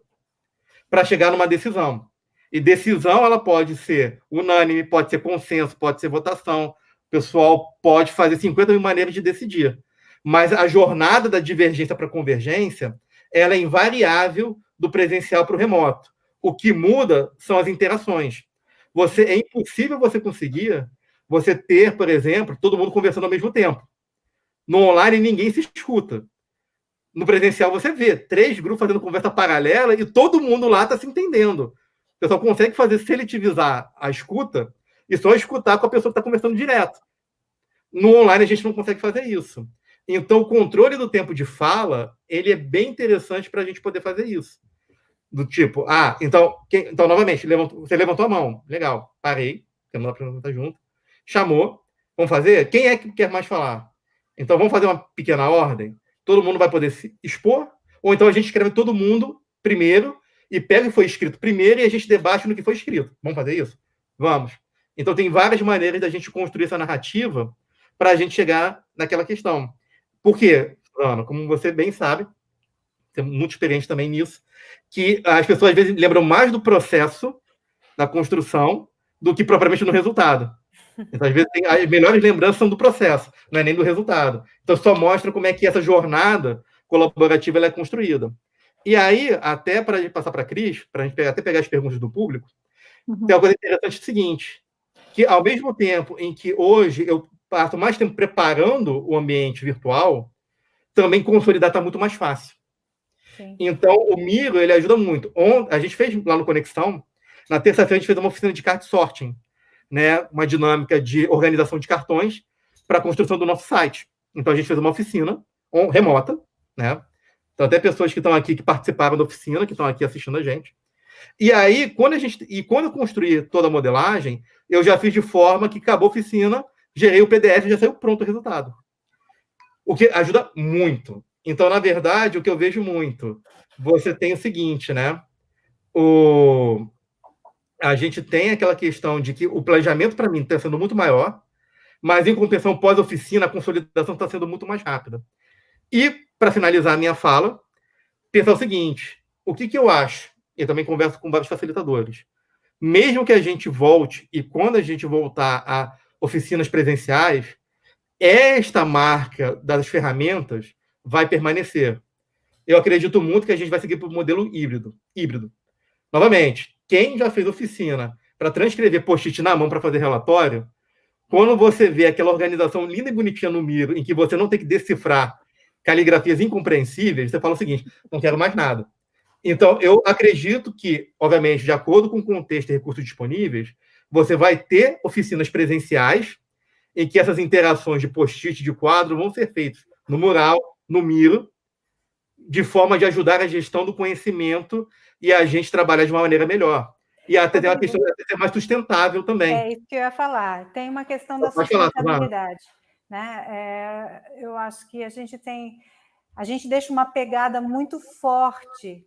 para chegar numa decisão. E decisão, ela pode ser unânime, pode ser consenso, pode ser votação. O pessoal pode fazer 50 mil maneiras de decidir. Mas a jornada da divergência para a convergência, ela é invariável do presencial para o remoto. O que muda são as interações. É impossível você conseguir você ter, por exemplo, todo mundo conversando ao mesmo tempo. No online, ninguém se escuta. No presencial, você vê 3 grupos fazendo conversa paralela e todo mundo lá está se entendendo. Você só consegue fazer seletivizar a escuta e só escutar com a pessoa que está conversando direto. No online, a gente não consegue fazer isso. Então, o controle do tempo de fala, ele é bem interessante para a gente poder fazer isso. Do tipo, então novamente, você levantou a mão. Legal, parei, não dá para levantar junto. Chamou, vamos fazer? Quem é que quer mais falar? Então, vamos fazer uma pequena ordem? Todo mundo vai poder se expor? Ou então a gente escreve todo mundo primeiro e pega o que foi escrito primeiro e a gente debate no que foi escrito. Vamos fazer isso? Vamos. Então, tem várias maneiras da gente construir essa narrativa para a gente chegar naquela questão. Por quê, Ana? Como você bem sabe, você é muito experiente também nisso, que as pessoas às vezes lembram mais do processo da construção do que propriamente no resultado. Então, às vezes, as melhores lembranças são do processo, não é nem do resultado. Então, só mostra como é que essa jornada colaborativa ela é construída. E aí, até para a gente passar para a Cris, para a gente até pegar as perguntas do público, tem uma coisa interessante seguinte, que ao mesmo tempo em que hoje eu passo mais tempo preparando o ambiente virtual, também consolidar está muito mais fácil. Sim. Então, o Miro, ele ajuda muito. A gente fez lá no Conexão, na terça-feira a gente fez uma oficina de card sorting, né? Uma dinâmica de organização de cartões para a construção do nosso site. Então, a gente fez uma oficina remota, né? Então, até pessoas que estão aqui, que participaram da oficina, que estão aqui assistindo a gente. E aí, quando eu construí toda a modelagem, eu já fiz de forma que acabou a oficina, gerei o PDF e já saiu pronto o resultado. O que ajuda muito. Então, na verdade, o que eu vejo muito, você tem o seguinte, né? A gente tem aquela questão de que o planejamento, para mim, está sendo muito maior, mas, em compensação, pós-oficina, a consolidação está sendo muito mais rápida. E, para finalizar a minha fala, pensar o seguinte, o que eu acho? Eu também converso com vários facilitadores. Mesmo que a gente volte, e quando a gente voltar a oficinas presenciais, esta marca das ferramentas vai permanecer. Eu acredito muito que a gente vai seguir para o modelo híbrido. Novamente, quem já fez oficina para transcrever post-it na mão para fazer relatório, quando você vê aquela organização linda e bonitinha no Miro, em que você não tem que decifrar caligrafias incompreensíveis, você fala o seguinte, não quero mais nada. Então, eu acredito que, obviamente, de acordo com o contexto e recursos disponíveis, você vai ter oficinas presenciais em que essas interações de post-it, de quadro, vão ser feitas no mural, no Miro, de forma de ajudar a gestão do conhecimento e a gente trabalhar de uma maneira melhor. E até tem uma questão de ser mais sustentável também. É isso que eu ia falar. Tem uma questão da sustentabilidade. Né? Eu acho que a gente deixa uma pegada muito forte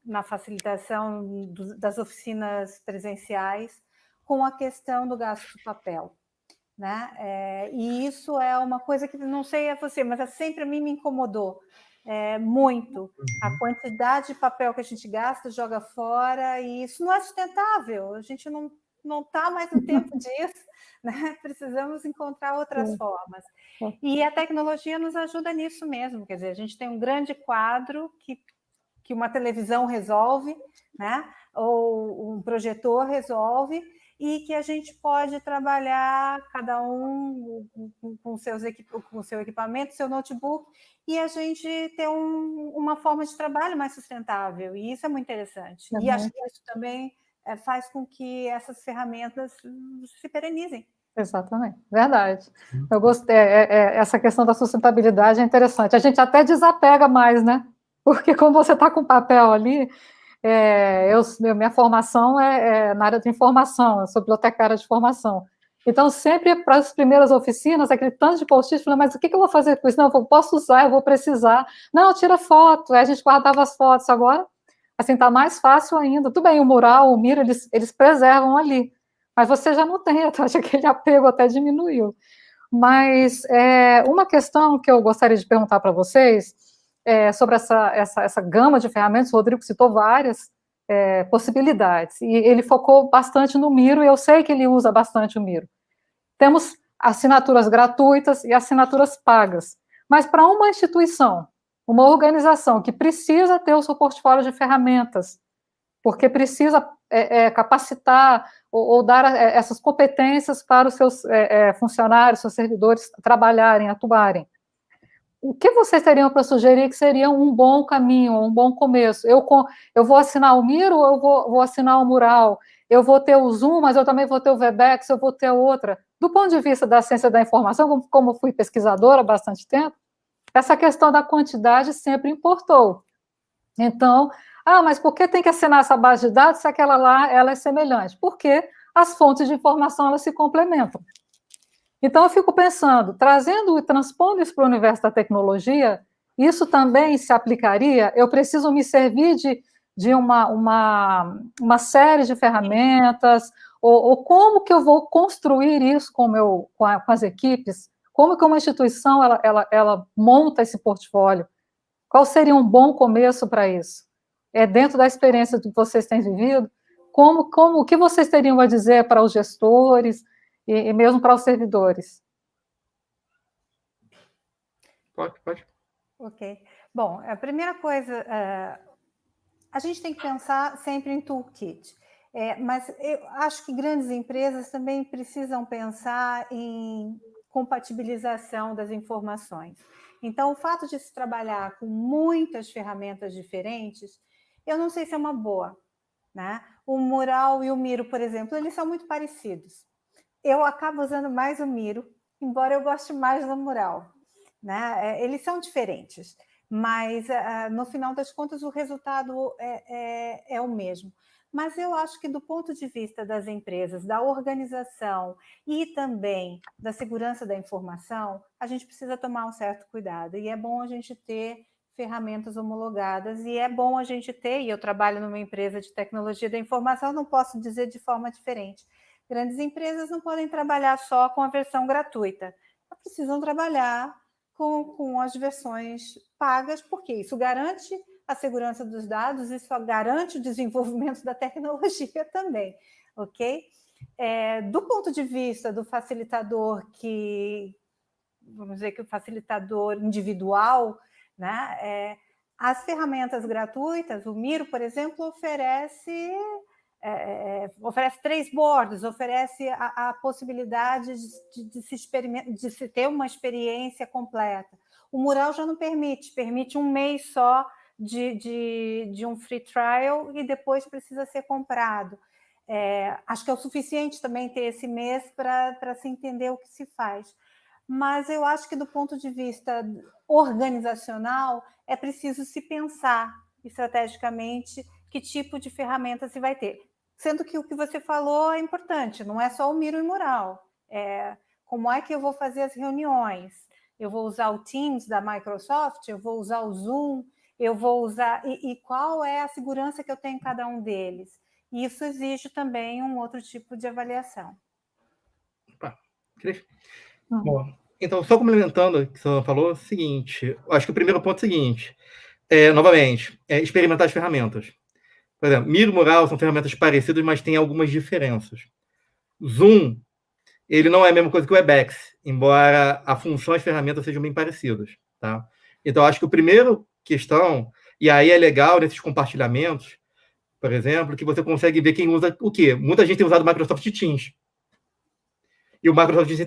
na facilitação das oficinas presenciais com a questão do gasto do papel. Né? E isso é uma coisa que, não sei a você, mas sempre a mim me incomodou muito. A quantidade de papel que a gente gasta, joga fora, e isso não é sustentável. A gente não está mais no tempo disso, né? Precisamos encontrar outras formas. E a tecnologia nos ajuda nisso mesmo. Quer dizer, a gente tem um grande quadro que uma televisão resolve, né? Ou um projetor resolve, e que a gente pode trabalhar cada um com o seu equipamento, seu notebook, e a gente ter uma forma de trabalho mais sustentável, e isso é muito interessante. E acho que isso também faz com que essas ferramentas se perenizem. Exatamente, verdade. Eu gostei, essa questão da sustentabilidade é interessante. A gente até desapega mais, né? Porque quando você está com papel ali, minha formação é na área de informação, eu sou bibliotecária de formação. Então, sempre para as primeiras oficinas, aquele tanto de post-it, falando, mas o que eu vou fazer com isso? Não, eu posso usar, eu vou precisar. Não, tira foto. Aí a gente guardava as fotos. Agora, assim, está mais fácil ainda. Tudo bem, o mural, o Miro, eles preservam ali. Mas você já não tem, eu acho que aquele apego até diminuiu. Mas uma questão que eu gostaria de perguntar para vocês sobre essa gama de ferramentas, o Rodrigo citou várias possibilidades, e ele focou bastante no Miro, e eu sei que ele usa bastante o Miro. Temos assinaturas gratuitas e assinaturas pagas, mas para uma instituição, uma organização que precisa ter o seu portfólio de ferramentas, porque precisa capacitar ou dar essas competências para os seus funcionários, seus servidores trabalharem, atuarem. O que vocês teriam para sugerir que seria um bom caminho, um bom começo? Eu vou assinar o Miro ou eu vou assinar o Mural? Eu vou ter o Zoom, mas eu também vou ter o Webex, eu vou ter outra. Do ponto de vista da ciência da informação, como fui pesquisadora há bastante tempo, essa questão da quantidade sempre importou. Então, mas por que tem que assinar essa base de dados se aquela lá ela é semelhante? Porque as fontes de informação elas se complementam. Então, eu fico pensando, trazendo e transpondo isso para o universo da tecnologia, isso também se aplicaria? Eu preciso me servir de uma série de ferramentas, ou como que eu vou construir isso com as equipes? Como que uma instituição ela monta esse portfólio? Qual seria um bom começo para isso? Dentro da experiência que vocês têm vivido, o que vocês teriam a dizer para os gestores e mesmo para os servidores? Pode. Ok. Bom, a primeira coisa, a gente tem que pensar sempre em toolkit. Mas eu acho que grandes empresas também precisam pensar em compatibilização das informações. Então, o fato de se trabalhar com muitas ferramentas diferentes, eu não sei se é uma boa, né? O Mural e o Miro, por exemplo, eles são muito parecidos. Eu acabo usando mais o Miro, embora eu goste mais do Mural, né? Eles são diferentes, mas no final das contas o resultado é o mesmo. Mas eu acho que do ponto de vista das empresas, da organização e também da segurança da informação, a gente precisa tomar um certo cuidado. E é bom a gente ter ferramentas homologadas, e é bom a gente ter, e eu trabalho numa empresa de tecnologia da informação, não posso dizer de forma diferente. Grandes empresas não podem trabalhar só com a versão gratuita, precisam trabalhar com as versões pagas, porque isso garante a segurança dos dados, isso garante o desenvolvimento da tecnologia também, ok? Do ponto de vista do facilitador vamos dizer que o facilitador individual, né? As ferramentas gratuitas, o Miro, por exemplo, oferece 3 bordos, oferece a possibilidade de se ter uma experiência completa. O Mural já não permite um mês só de um free trial e depois precisa ser comprado. Acho que é o suficiente também ter esse mês para se entender o que se faz. Mas eu acho que do ponto de vista organizacional é preciso se pensar estrategicamente que tipo de ferramenta se vai ter. Sendo que o que você falou é importante, não é só o Miro e o Mural. Como é que eu vou fazer as reuniões? Eu vou usar o Teams da Microsoft? Eu vou usar o Zoom? Eu vou usar... E qual é a segurança que eu tenho em cada um deles? E isso exige também um outro tipo de avaliação. Bom, então, só complementando o que você falou, é o seguinte, acho que o primeiro ponto é o seguinte, novamente, experimentar as ferramentas. Por exemplo, Miro e Mural são ferramentas parecidas, mas tem algumas diferenças. Zoom, ele não é a mesma coisa que o Webex, embora a função e as ferramentas sejam bem parecidas, tá? Então, acho que a primeira questão, e aí é legal nesses compartilhamentos, por exemplo, que você consegue ver quem usa o quê. Muita gente tem usado o Microsoft Teams. E o Microsoft Teams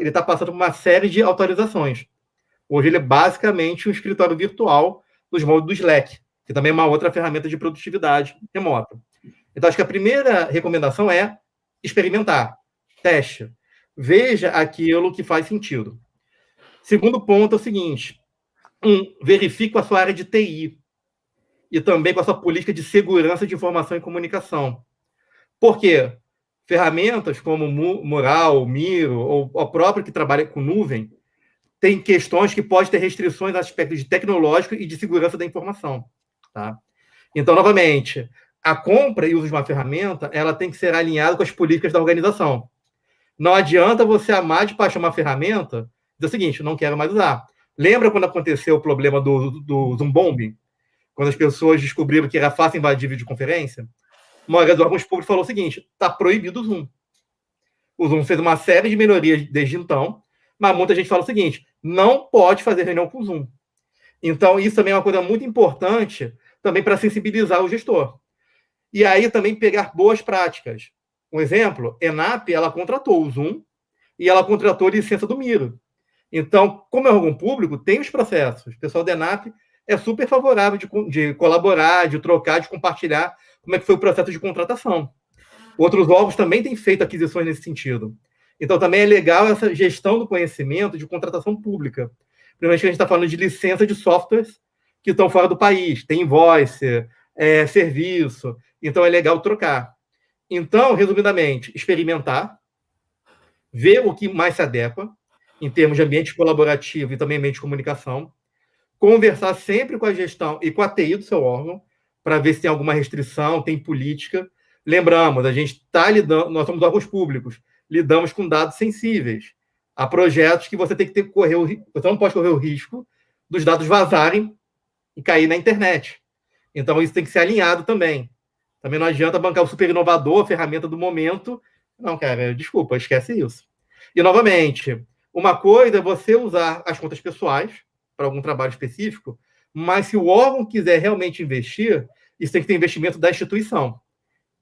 está passando por uma série de atualizações. Hoje ele é basicamente um escritório virtual dos moldes do Slack, que também é uma outra ferramenta de produtividade remota. Então, acho que a primeira recomendação é experimentar, teste, veja aquilo que faz sentido. Segundo ponto é o seguinte, verifique com a sua área de TI e também com a sua política de segurança de informação e comunicação. Por quê? Ferramentas como Mural, Miro, ou o próprio que trabalha com nuvem, tem questões que podem ter restrições a aspectos de tecnológico e de segurança da informação. Tá? Então, novamente, a compra e uso de uma ferramenta, ela tem que ser alinhada com as políticas da organização. Não adianta você amar de paixão uma ferramenta e dizer o seguinte, não quero mais usar. Lembra quando aconteceu o problema do Zoom Bombing? Quando as pessoas descobriram que era fácil invadir videoconferência? Uma hora dos órgãos públicos falou o seguinte, está proibido o Zoom. O Zoom fez uma série de melhorias desde então, mas muita gente fala o seguinte, não pode fazer reunião com o Zoom. Então, isso também é uma coisa muito importante também para sensibilizar o gestor. E aí também pegar boas práticas. Um exemplo, ENAP, ela contratou o Zoom e ela contratou a licença do Miro. Então, como é órgão público, tem os processos. O pessoal da ENAP é super favorável de colaborar, de trocar, de compartilhar como é que foi o processo de contratação. Outros órgãos também têm feito aquisições nesse sentido. Então, também é legal essa gestão do conhecimento de contratação pública. Primeiramente, que a gente está falando de licença de softwares que estão fora do país. Tem invoice, serviço. Então, é legal trocar. Então, resumidamente, experimentar, ver o que mais se adequa, em termos de ambiente colaborativo e também ambiente de comunicação, conversar sempre com a gestão e com a TI do seu órgão, para ver se tem alguma restrição, tem política. Lembramos, a gente está lidando, nós somos órgãos públicos, lidamos com dados sensíveis. Há projetos que você tem que você não pode correr o risco dos dados vazarem e cair na internet. Então, isso tem que ser alinhado também. Também não adianta bancar o super inovador, a ferramenta do momento. Não, cara, desculpa, esquece isso. E, novamente, uma coisa é você usar as contas pessoais para algum trabalho específico, Mas se o órgão quiser realmente investir, isso tem que ter investimento da instituição.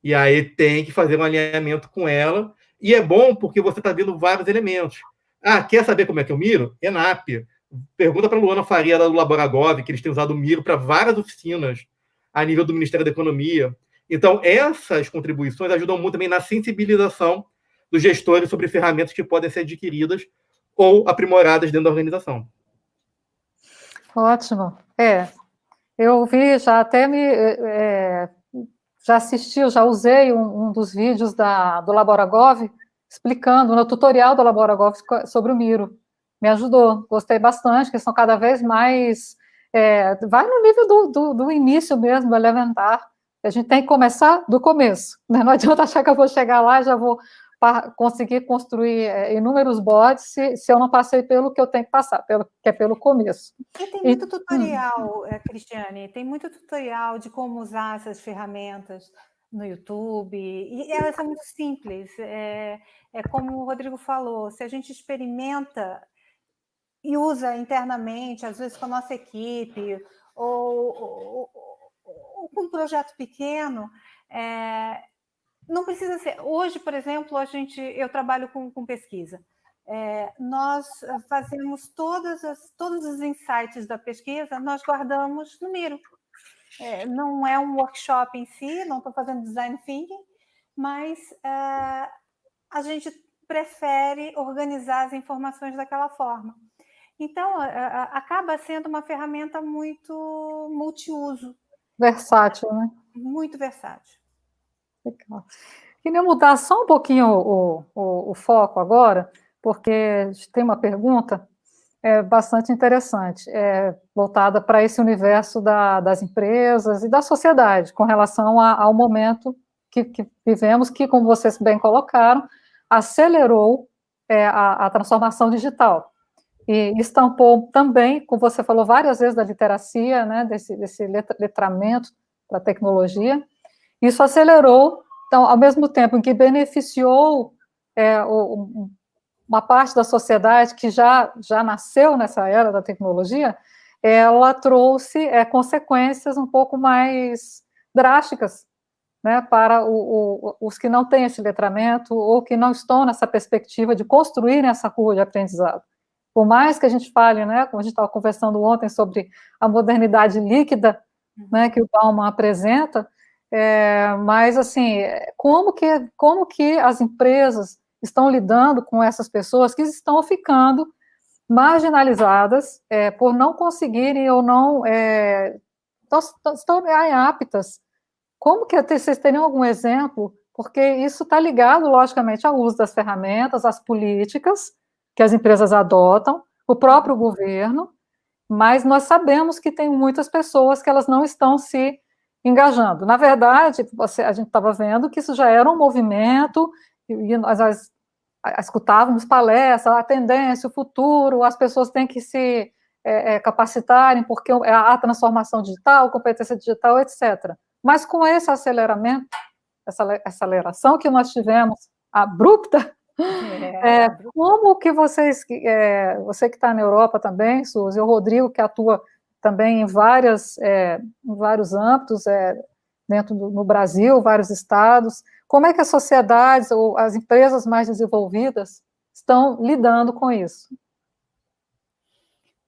E aí tem que fazer um alinhamento com ela. E é bom porque você está vendo vários elementos. Ah, quer saber como é que eu miro? ENAP. Pergunta para a Luana Faria, do Laboragov, que eles têm usado o Miro para várias oficinas a nível do Ministério da Economia. Então, essas contribuições ajudam muito também na sensibilização dos gestores sobre ferramentas que podem ser adquiridas ou aprimoradas dentro da organização. Ótimo. Eu vi, já até já assisti, já usei um dos vídeos do Laboragov, explicando, no tutorial do Laboragov sobre o Miro. Me ajudou, gostei bastante, que são cada vez mais... vai no nível do início mesmo, elementar. A gente tem que começar do começo, né? Não adianta achar que eu vou chegar lá e já vou conseguir construir inúmeros bots se eu não passei pelo que eu tenho que passar, que é pelo começo. E tem muito tutorial, Cristiane, tem muito tutorial de como usar essas ferramentas no YouTube, e elas são muito simples. É como o Rodrigo falou, se a gente experimenta e usa internamente, às vezes com a nossa equipe, ou com um projeto pequeno, não precisa ser... Hoje, por exemplo, eu trabalho com pesquisa. Nós fazemos todos os insights da pesquisa, nós guardamos no Miro. Não é um workshop em si, não estou fazendo design thinking, mas a gente prefere organizar as informações daquela forma. Então, acaba sendo uma ferramenta muito multiuso. Versátil, né? Muito versátil. Legal. Queria mudar só um pouquinho o foco agora, porque tem uma pergunta bastante interessante, voltada para esse universo das empresas e da sociedade, com relação ao momento que vivemos, que, como vocês bem colocaram, acelerou a transformação digital. E estampou também, como você falou várias vezes, da literacia, né, desse letramento para a tecnologia. Isso acelerou, então, ao mesmo tempo em que beneficiou uma parte da sociedade que já nasceu nessa era da tecnologia, ela trouxe consequências um pouco mais drásticas, né, para os que não têm esse letramento ou que não estão nessa perspectiva de construírem essa curva de aprendizado. Por mais que a gente fale, né, como a gente estava conversando ontem sobre a modernidade líquida, né, que o Bauman apresenta, mas, assim, como que as empresas estão lidando com essas pessoas que estão ficando marginalizadas por não conseguirem ou não estão aptas? Como que vocês teriam algum exemplo? Porque isso está ligado, logicamente, ao uso das ferramentas, às políticas que as empresas adotam, o próprio governo, mas nós sabemos que tem muitas pessoas que elas não estão se engajando. Na verdade, a gente estava vendo que isso já era um movimento, e nós escutávamos palestras, a tendência, o futuro, as pessoas têm que se capacitarem, porque a transformação digital, competência digital, etc. Mas com esse aceleramento, essa aceleração que nós tivemos, abrupta, como que você que está na Europa também, Suzy, e o Rodrigo, que atua também em vários âmbitos, no Brasil, vários estados, como é que as sociedades ou as empresas mais desenvolvidas estão lidando com isso?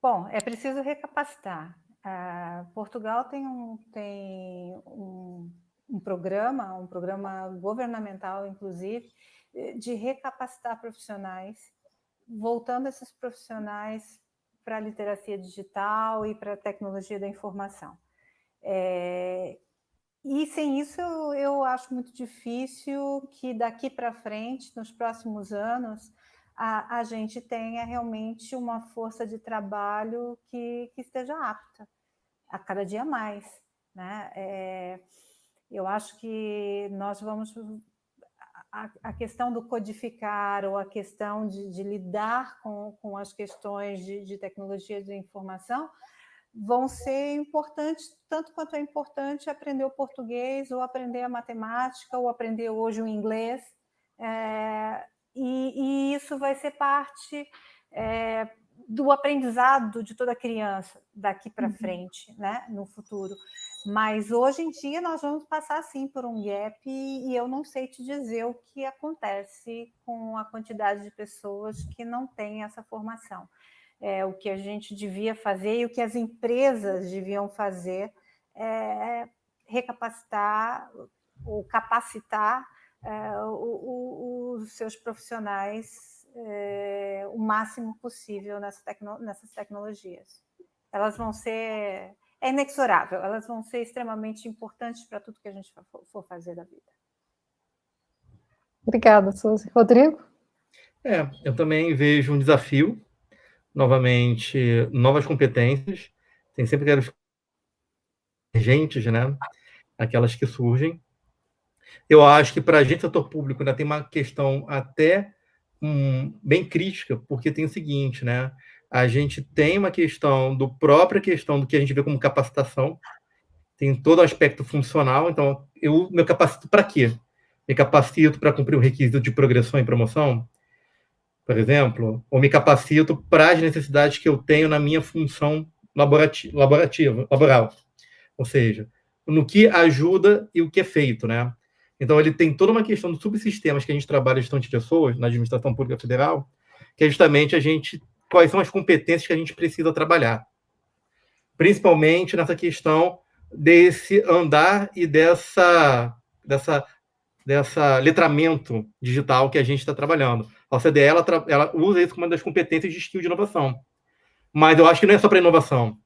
Bom, é preciso recapacitar. Portugal tem um programa governamental, inclusive, de recapacitar profissionais, voltando esses profissionais para a literacia digital e para a tecnologia da informação. E sem isso, eu acho muito difícil que daqui para frente, nos próximos anos, a gente tenha realmente uma força de trabalho que esteja apta, a cada dia mais, né? Eu acho que nós vamos... A questão do codificar ou a questão de lidar com as questões de tecnologia de informação vão ser importantes, tanto quanto é importante aprender o português, ou aprender a matemática, ou aprender hoje o inglês, e isso vai ser parte do aprendizado de toda criança daqui para frente, né, no futuro. Mas hoje em dia nós vamos passar sim por um gap e eu não sei te dizer o que acontece com a quantidade de pessoas que não têm essa formação. O que a gente devia fazer e o que as empresas deviam fazer é recapacitar ou capacitar os seus profissionais o máximo possível nessas tecnologias. Elas vão ser... É inexorável, elas vão ser extremamente importantes para tudo que a gente for fazer da vida. Obrigada, Suzy. Rodrigo? Eu também vejo um desafio, novamente, novas competências, tem sempre aquelas emergentes, né? Aquelas que surgem. Eu acho que para a gente, setor público, ainda tem uma questão até bem crítica, porque tem o seguinte, né? A gente tem uma questão própria questão do que a gente vê como capacitação, tem todo o aspecto funcional, então eu me capacito para quê? Me capacito para cumprir o requisito de progressão e promoção, por exemplo, ou me capacito para as necessidades que eu tenho na minha função laboral, ou seja, no que ajuda e o que é feito, né? Então, ele tem toda uma questão dos subsistemas que a gente trabalha em gestão de pessoas, na administração pública federal, que é justamente quais são as competências que a gente precisa trabalhar. Principalmente nessa questão desse andar e dessa letramento digital que a gente está trabalhando. A OCDE, ela usa isso como uma das competências de skill de inovação. Mas eu acho que não é só para inovação.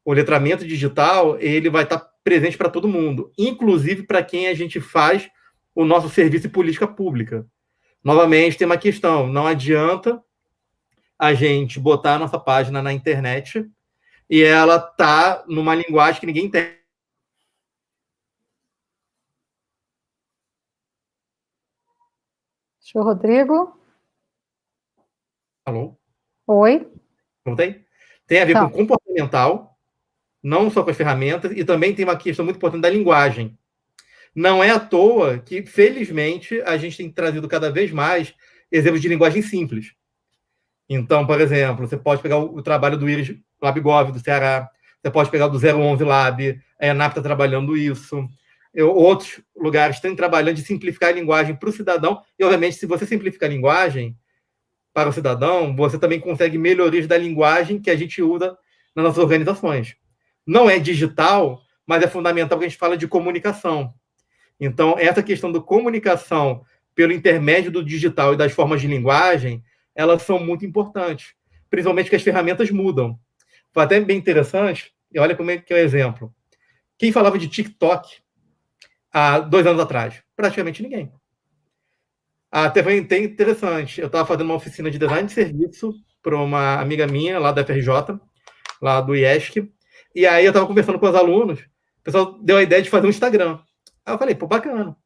O letramento digital, ele vai estar presente para todo mundo, inclusive para quem a gente faz o nosso serviço de política pública. Novamente, tem uma questão, não adianta a gente botar a nossa página na internet e ela tá numa linguagem que ninguém entende. Show, Rodrigo. Alô? Oi. Voltei? Tem a ver com comportamental, não só com as ferramentas, e também tem uma questão muito importante da linguagem. Não é à toa que, felizmente, a gente tem trazido cada vez mais exemplos de linguagem simples. Então, por exemplo, você pode pegar o trabalho do Iris LabGov, do Ceará, você pode pegar o do 011 Lab, a ENAP está trabalhando isso, outros lugares estão trabalhando de simplificar a linguagem para o cidadão, e, obviamente, se você simplificar a linguagem para o cidadão, você também consegue melhorias da linguagem que a gente usa nas nossas organizações. Não é digital, mas é fundamental que a gente fala de comunicação. Então, essa questão da comunicação pelo intermédio do digital e das formas de linguagem, elas são muito importantes, principalmente que as ferramentas mudam. Foi até bem interessante, e olha como é que é o exemplo. Quem falava de TikTok há 2 anos atrás? Praticamente ninguém. Até foi interessante, eu estava fazendo uma oficina de design de serviço para uma amiga minha lá da FRJ, lá do IESC, e aí eu estava conversando com os alunos, o pessoal deu a ideia de fazer um Instagram. Aí eu falei, pô, bacana.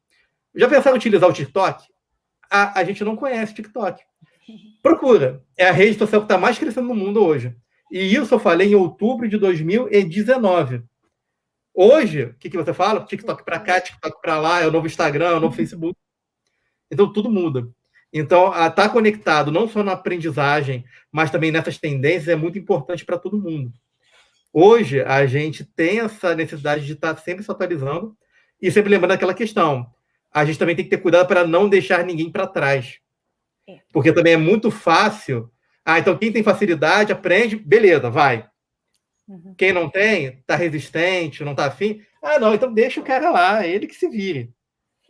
Já pensaram em utilizar o TikTok? A gente não conhece TikTok. Procura. É a rede social que está mais crescendo no mundo hoje. E isso eu falei em outubro de 2019. Hoje, o que você fala? TikTok para cá, TikTok para lá, é o novo Instagram, é o novo Facebook. Então, tudo muda. Então, estar conectado não só na aprendizagem, mas também nessas tendências é muito importante para todo mundo. Hoje, a gente tem essa necessidade de estar sempre se atualizando e sempre lembrando aquela questão. A gente também tem que ter cuidado para não deixar ninguém para trás. Porque também é muito fácil. Então quem tem facilidade, aprende, beleza, vai. Uhum. Quem não tem, está resistente, não está afim. Não, então deixa o cara lá, ele que se vire.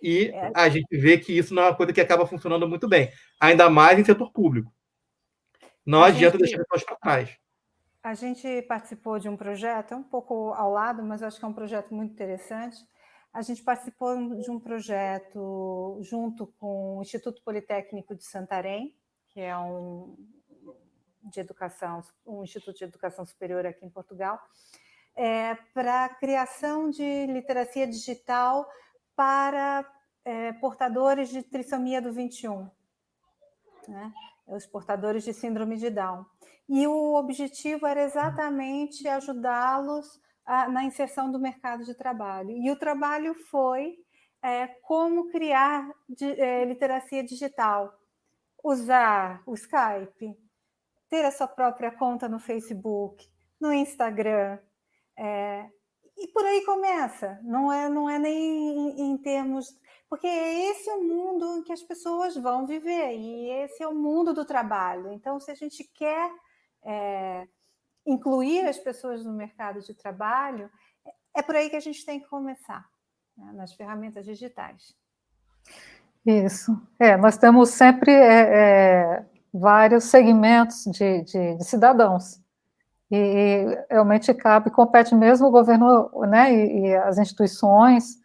E a gente vê que isso não é uma coisa que acaba funcionando muito bem. Ainda mais em setor público. Não adianta deixar pessoas para trás. A gente participou de um projeto, é um pouco ao lado, mas acho que é um projeto muito interessante. A gente participou de um projeto junto com o Instituto Politécnico de Santarém, que é um instituto de educação superior aqui em Portugal, para a criação de literacia digital para portadores de trissomia do 21, né? Os portadores de síndrome de Down. E o objetivo era exatamente ajudá-los na inserção do mercado de trabalho. E o trabalho foi como criar literacia digital, usar o Skype, ter a sua própria conta no Facebook, no Instagram, e por aí começa. Não é nem em termos... Porque esse é o mundo em que as pessoas vão viver, e esse é o mundo do trabalho. Então, se a gente quer incluir as pessoas no mercado de trabalho, é por aí que a gente tem que começar, né, nas ferramentas digitais. Isso. Nós temos sempre vários segmentos de cidadãos. E realmente compete mesmo o governo, né, e as instituições,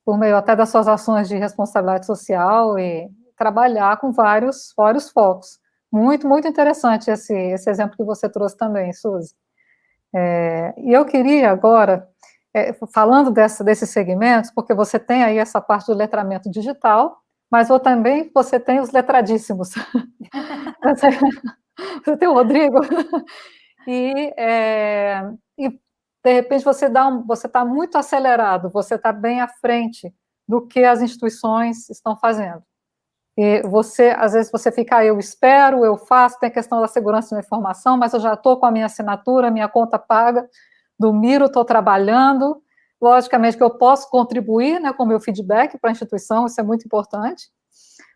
por meio até das suas ações de responsabilidade social, e trabalhar com vários focos. Muito, muito interessante esse exemplo que você trouxe também, Suzy. E eu queria agora, falando desses segmentos, porque você tem aí essa parte do letramento digital, mas também você tem os letradíssimos. Você tem o Rodrigo, e de repente você está muito acelerado, você está bem à frente do que as instituições estão fazendo. E às vezes você fica, eu espero, eu faço, tem a questão da segurança da informação, mas eu já estou com a minha assinatura, minha conta paga do Miro, estou trabalhando, logicamente que eu posso contribuir, né, com o meu feedback para a instituição, isso é muito importante,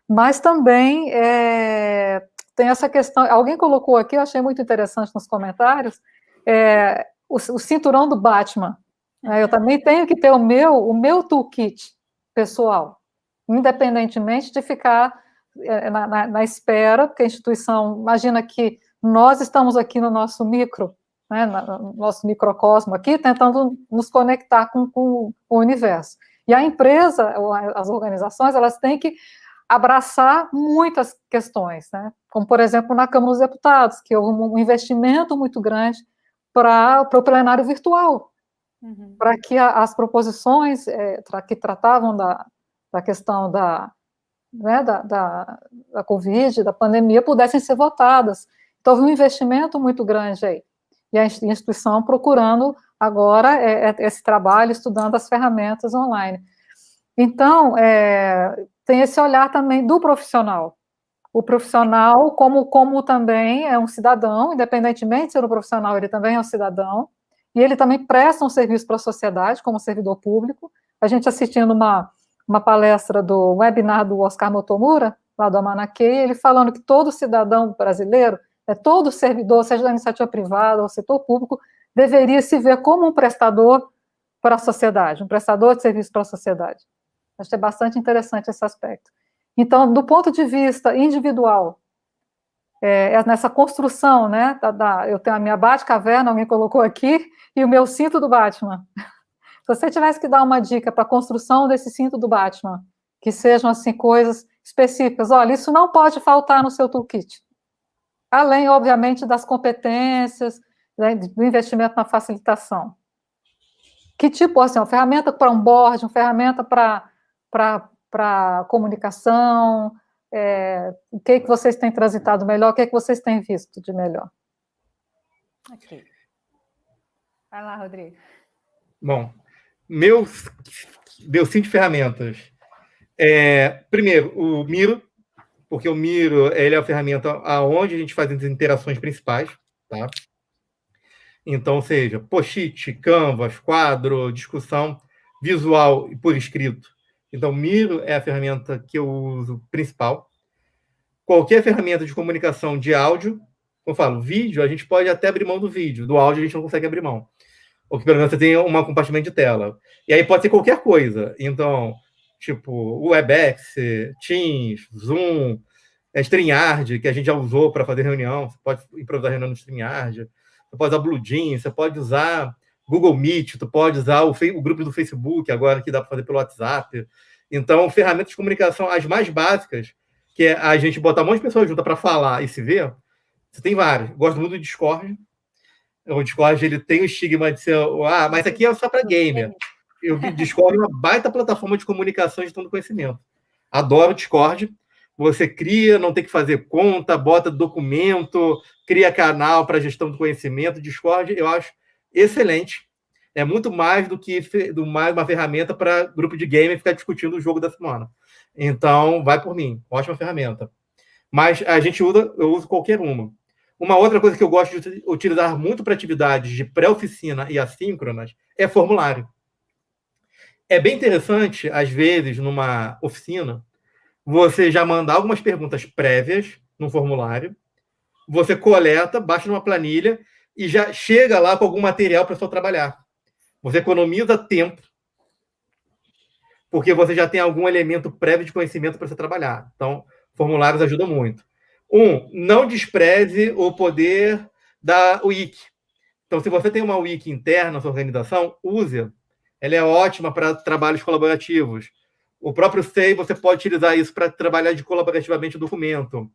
mas também tem essa questão, alguém colocou aqui, eu achei muito interessante nos comentários, o cinturão do Batman, né, eu também tenho que ter o meu toolkit pessoal, independentemente de ficar na espera, porque a instituição, imagina que nós estamos aqui no nosso micro, né, no nosso microcosmo aqui, tentando nos conectar com o universo. E a empresa, as organizações, elas têm que abraçar muitas questões, né, como, por exemplo, na Câmara dos Deputados, que houve um investimento muito grande para o plenário virtual, para que as proposições que tratavam da questão da Covid, da pandemia, pudessem ser votadas. Então, houve um investimento muito grande aí. E a instituição procurando agora esse trabalho, estudando as ferramentas online. Então, tem esse olhar também do profissional. O profissional, como também é um cidadão, independentemente de ser um profissional, ele também é um cidadão, e ele também presta um serviço para a sociedade, como servidor público. A gente assistindo uma palestra do webinar do Oscar Motomura, lá do Amanakei, ele falando que todo cidadão brasileiro, todo servidor, seja da iniciativa privada ou setor público, deveria se ver como um prestador para a sociedade, um prestador de serviço para a sociedade. Acho que é bastante interessante esse aspecto. Então, do ponto de vista individual, nessa construção, né, eu tenho a minha Batcaverna, alguém colocou aqui, e o meu cinto do Batman. Se você tivesse que dar uma dica para a construção desse cinto do Batman, que sejam, assim, coisas específicas, olha, isso não pode faltar no seu toolkit. Além, obviamente, das competências, né, do investimento na facilitação. Que tipo, assim, uma ferramenta para onboarding, uma ferramenta para comunicação, o que vocês têm transitado melhor, o que vocês têm visto de melhor? Ok. Vai lá, Rodrigo. Bom, meu cinto de ferramentas. Primeiro, o Miro, porque o Miro ele é a ferramenta onde a gente faz as interações principais, tá? Então, seja post-it, canvas, quadro, discussão, visual e por escrito. Então, o Miro é a ferramenta que eu uso principal. Qualquer ferramenta de comunicação de áudio, como eu falo, vídeo, a gente pode até abrir mão do vídeo, do áudio a gente não consegue abrir mão. Ou que pelo menos você tem um compartimento de tela. E aí pode ser qualquer coisa. Então, tipo, Webex, Teams, Zoom, StreamYard, que a gente já usou para fazer reunião, você pode improvisar reunião no StreamYard, você pode usar Bluejeans, você pode usar Google Meet, tu pode usar o grupo do Facebook, agora que dá para fazer pelo WhatsApp. Então, ferramentas de comunicação, as mais básicas, que é a gente botar um monte de pessoas juntas para falar e se ver, você tem várias. Gosto muito do Discord. O Discord ele tem o estigma de ser, mas aqui é só para gamer. O Discord é uma baita plataforma de comunicação e gestão do conhecimento. Adoro o Discord. Você cria, não tem que fazer conta, bota documento, cria canal para gestão do conhecimento. Discord eu acho excelente. É muito mais do que uma ferramenta para grupo de gamer ficar discutindo o jogo da semana. Então, vai por mim. Ótima ferramenta. Mas eu uso qualquer uma. Uma outra coisa que eu gosto de utilizar muito para atividades de pré-oficina e assíncronas é formulário. É bem interessante, às vezes, numa oficina, você já mandar algumas perguntas prévias no formulário, você coleta, baixa numa planilha e já chega lá com algum material para o pessoal trabalhar. Você economiza tempo, porque você já tem algum elemento prévio de conhecimento para você trabalhar. Então, formulários ajudam muito. Não despreze o poder da wiki. Então, se você tem uma wiki interna na sua organização, use-a. Ela é ótima para trabalhos colaborativos. O próprio SEI, você pode utilizar isso para trabalhar colaborativamente o documento.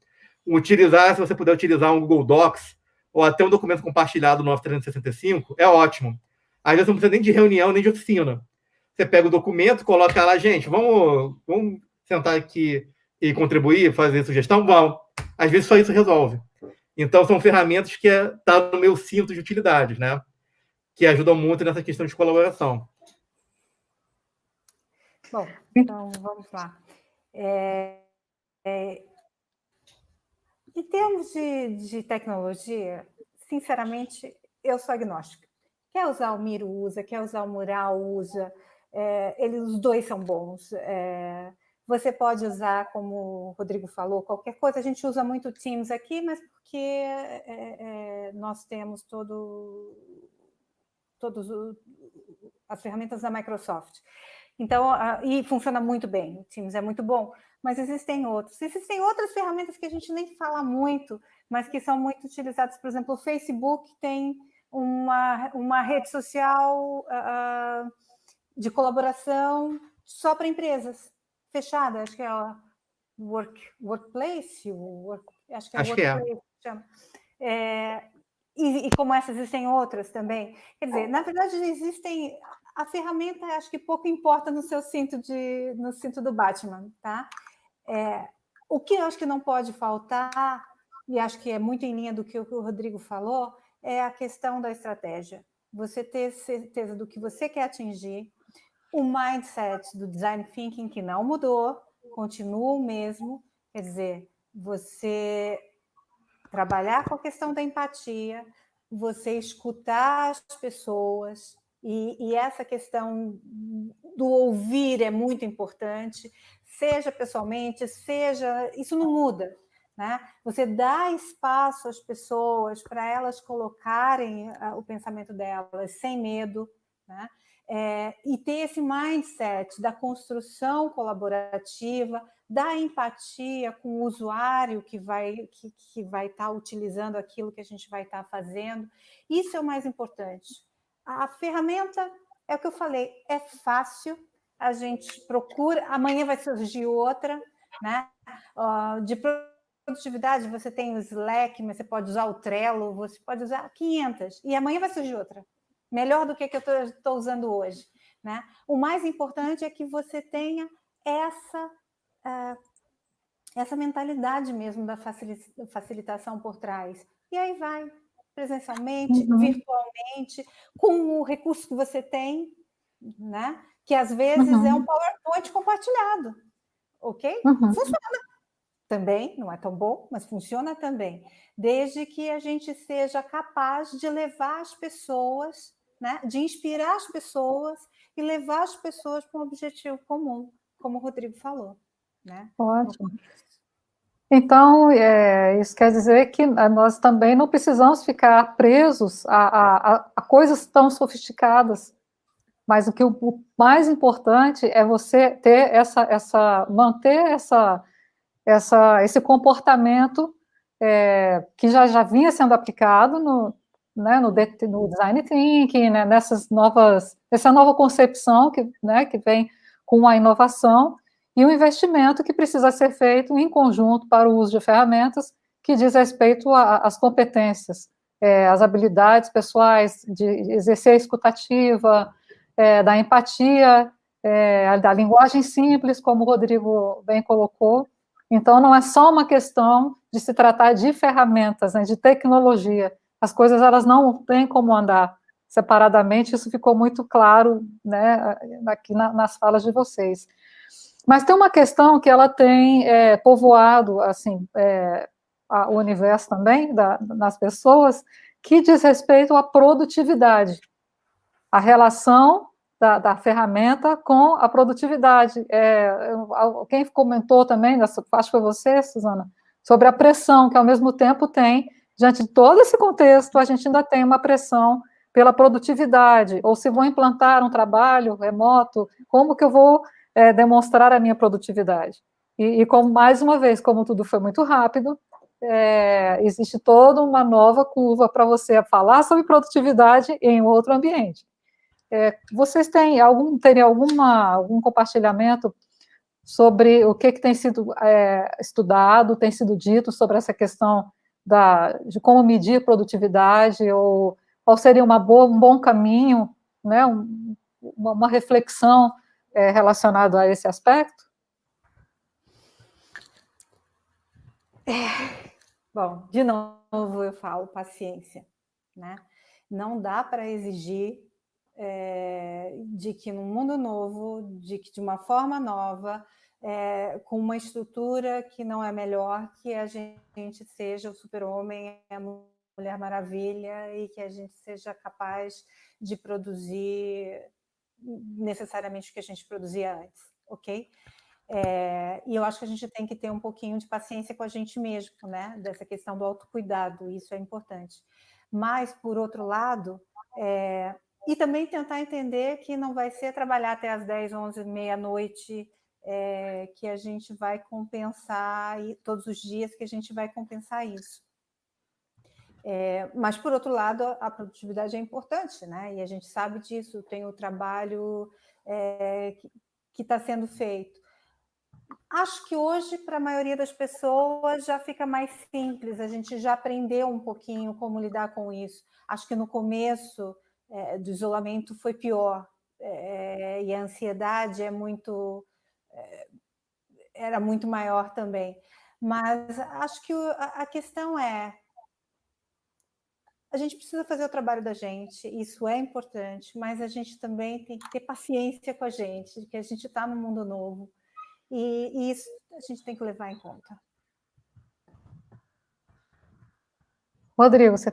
Se você puder utilizar um Google Docs ou até um documento compartilhado no Office 365, é ótimo. Às vezes não precisa nem de reunião, nem de oficina. Você pega o documento, coloca lá, gente, vamos sentar aqui e contribuir, fazer sugestão? Vamos. Às vezes só isso resolve. Então, são ferramentas que estão no meu cinto de utilidades, né? Que ajudam muito nessa questão de colaboração. Bom, então vamos lá. Em termos de tecnologia, sinceramente, eu sou agnóstica. Quer usar o Miro, usa. Quer usar o Mural, usa. Os dois são bons. Você pode usar, como o Rodrigo falou, qualquer coisa. A gente usa muito Teams aqui, mas porque nós temos todas as ferramentas da Microsoft. Então, e funciona muito bem. O Teams é muito bom. Mas existem outros. Existem outras ferramentas que a gente nem fala muito, mas que são muito utilizadas. Por exemplo, o Facebook tem uma rede social de colaboração só para empresas, fechada. Acho que é a Workplace, acho que é Workplace. Chama. E como essas existem outras também. Quer dizer, na verdade, existem... A ferramenta, acho que pouco importa no seu cinto do Batman, tá? O que eu acho que não pode faltar, e acho que é muito em linha do que o Rodrigo falou, é a questão da estratégia. Você ter certeza do que você quer atingir, o mindset do design thinking que não mudou, continua o mesmo, quer dizer, você trabalhar com a questão da empatia, você escutar as pessoas, e essa questão do ouvir é muito importante, seja pessoalmente, isso não muda, né? Você dá espaço às pessoas para elas colocarem o pensamento delas sem medo, né? E ter esse mindset da construção colaborativa, da empatia com o usuário que vai estar utilizando aquilo que a gente vai estar fazendo. Isso é o mais importante. A ferramenta, é o que eu falei, é fácil, a gente procura, amanhã vai surgir outra, né? De produtividade, você tem o Slack, mas você pode usar o Trello, você pode usar 500, e amanhã vai surgir outra, melhor do que eu estou usando hoje, né? O mais importante é que você tenha essa mentalidade mesmo da facilitação por trás. E aí vai, presencialmente, virtualmente, com o recurso que você tem, né? Que às vezes é um PowerPoint compartilhado, ok? Funciona também, não é tão bom, mas funciona também, desde que a gente seja capaz de levar as pessoas, né? De inspirar as pessoas e levar as pessoas para um objetivo comum, como o Rodrigo falou, né? Ótimo. Então, isso quer dizer que nós também não precisamos ficar presos a coisas tão sofisticadas, mas o mais importante é você ter manter esse comportamento que já vinha sendo aplicado no design thinking, né, essa nova concepção que vem com a inovação, e um investimento que precisa ser feito em conjunto para o uso de ferramentas que diz respeito às competências, às habilidades pessoais, de exercer a escutativa, da empatia, da linguagem simples, como o Rodrigo bem colocou. Então, não é só uma questão de se tratar de ferramentas, né, de tecnologia. As coisas elas não têm como andar separadamente, isso ficou muito claro, né, aqui nas falas de vocês. Mas tem uma questão que ela tem povoado, assim, o universo também, nas pessoas, que diz respeito à produtividade, a relação da ferramenta com a produtividade. Quem comentou também, acho que foi você, Suzana, sobre a pressão, que ao mesmo tempo tem, diante de todo esse contexto, a gente ainda tem uma pressão pela produtividade, ou se vou implantar um trabalho remoto, como que eu vou demonstrar a minha produtividade? E como, mais uma vez, como tudo foi muito rápido, existe toda uma nova curva para você falar sobre produtividade em outro ambiente. Vocês teriam algum compartilhamento sobre o que tem sido estudado, tem sido dito sobre essa questão de como medir produtividade, ou qual seria um bom caminho, né, uma reflexão relacionada a esse aspecto? Bom, de novo eu falo paciência, né? Não dá para exigir de que num mundo novo, de uma forma nova, com uma estrutura que não é melhor, que a gente seja o super-homem, a Mulher Maravilha, e que a gente seja capaz de produzir necessariamente o que a gente produzia antes, ok? E eu acho que a gente tem que ter um pouquinho de paciência com a gente mesmo, né? Dessa questão do autocuidado, isso é importante. Mas, por outro lado, e também tentar entender que não vai ser trabalhar até as 10, 11, meia-noite, que a gente vai compensar, e todos os dias que a gente vai compensar isso. Mas, por outro lado, a produtividade é importante, né? E a gente sabe disso, tem o trabalho que está sendo feito. Acho que hoje, para a maioria das pessoas, já fica mais simples, a gente já aprendeu um pouquinho como lidar com isso. Acho que no começo do isolamento foi pior, e a ansiedade era muito maior também. Mas acho que a questão a gente precisa fazer o trabalho da gente, isso é importante, mas a gente também tem que ter paciência com a gente, que a gente está num mundo novo. E isso a gente tem que levar em conta. Rodrigo, você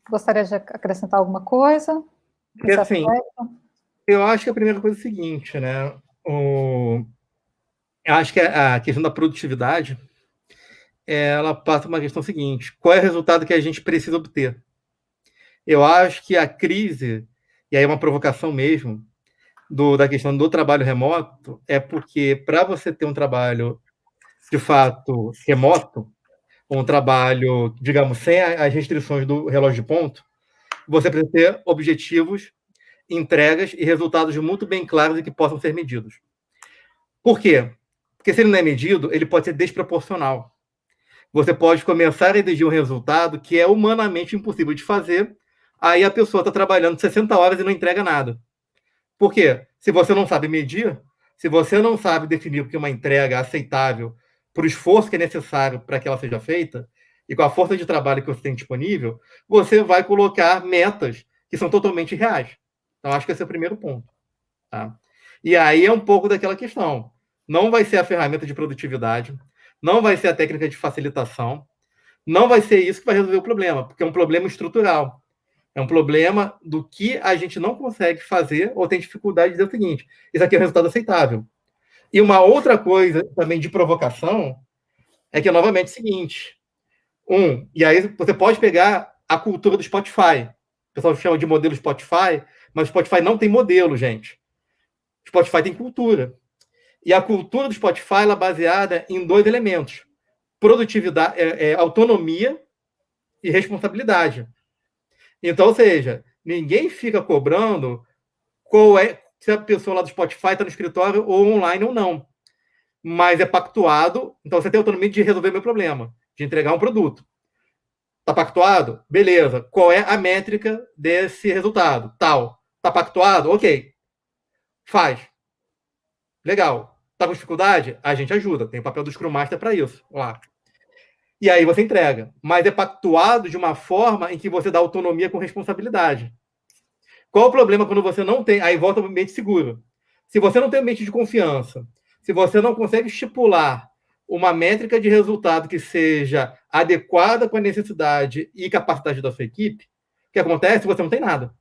gostaria de acrescentar alguma coisa? Porque, assim, eu acho que a primeira coisa é o seguinte, né? Eu acho que a questão da produtividade, ela passa uma questão seguinte: qual é o resultado que a gente precisa obter? Eu acho que a crise, e aí é uma provocação mesmo, da questão do trabalho remoto, é porque para você ter um trabalho de fato remoto, um trabalho, digamos, sem as restrições do relógio de ponto, você precisa ter objetivos, entregas e resultados muito bem claros e que possam ser medidos. Por quê? Porque se ele não é medido, ele pode ser desproporcional. Você pode começar a exigir um resultado que é humanamente impossível de fazer, aí a pessoa está trabalhando 60 horas e não entrega nada. Por quê? Se você não sabe medir, se você não sabe definir o que é uma entrega aceitável para o esforço que é necessário para que ela seja feita, e com a força de trabalho que você tem disponível, você vai colocar metas que são totalmente reais. Então, acho que esse é o primeiro ponto. Tá? E aí é um pouco daquela questão. Não vai ser a ferramenta de produtividade, não vai ser a técnica de facilitação, não vai ser isso que vai resolver o problema, porque é um problema estrutural. É um problema do que a gente não consegue fazer ou tem dificuldade de dizer o seguinte: isso aqui é um resultado aceitável. E uma outra coisa também de provocação é que, novamente, é o seguinte: e aí você pode pegar a cultura do Spotify. O pessoal chama de modelo Spotify, mas o Spotify não tem modelo, gente. O Spotify tem cultura. E a cultura do Spotify ela é baseada em 2 elementos: produtividade, autonomia e responsabilidade. Então, ou seja, ninguém fica cobrando se a pessoa lá do Spotify está no escritório ou online ou não. Mas é pactuado, então você tem autonomia de resolver meu problema, de entregar um produto. Está pactuado? Beleza. Qual é a métrica desse resultado? Tal. Está pactuado? Ok. Faz. Legal. Está com dificuldade? A gente ajuda. Tem o papel do Scrum Master para isso. Lá. E aí você entrega. Mas é pactuado de uma forma em que você dá autonomia com responsabilidade. Qual o problema quando você não tem? Aí volta para o ambiente seguro. Se você não tem ambiente de confiança, se você não consegue estipular uma métrica de resultado que seja adequada com a necessidade e capacidade da sua equipe, o que acontece? Você não tem nada.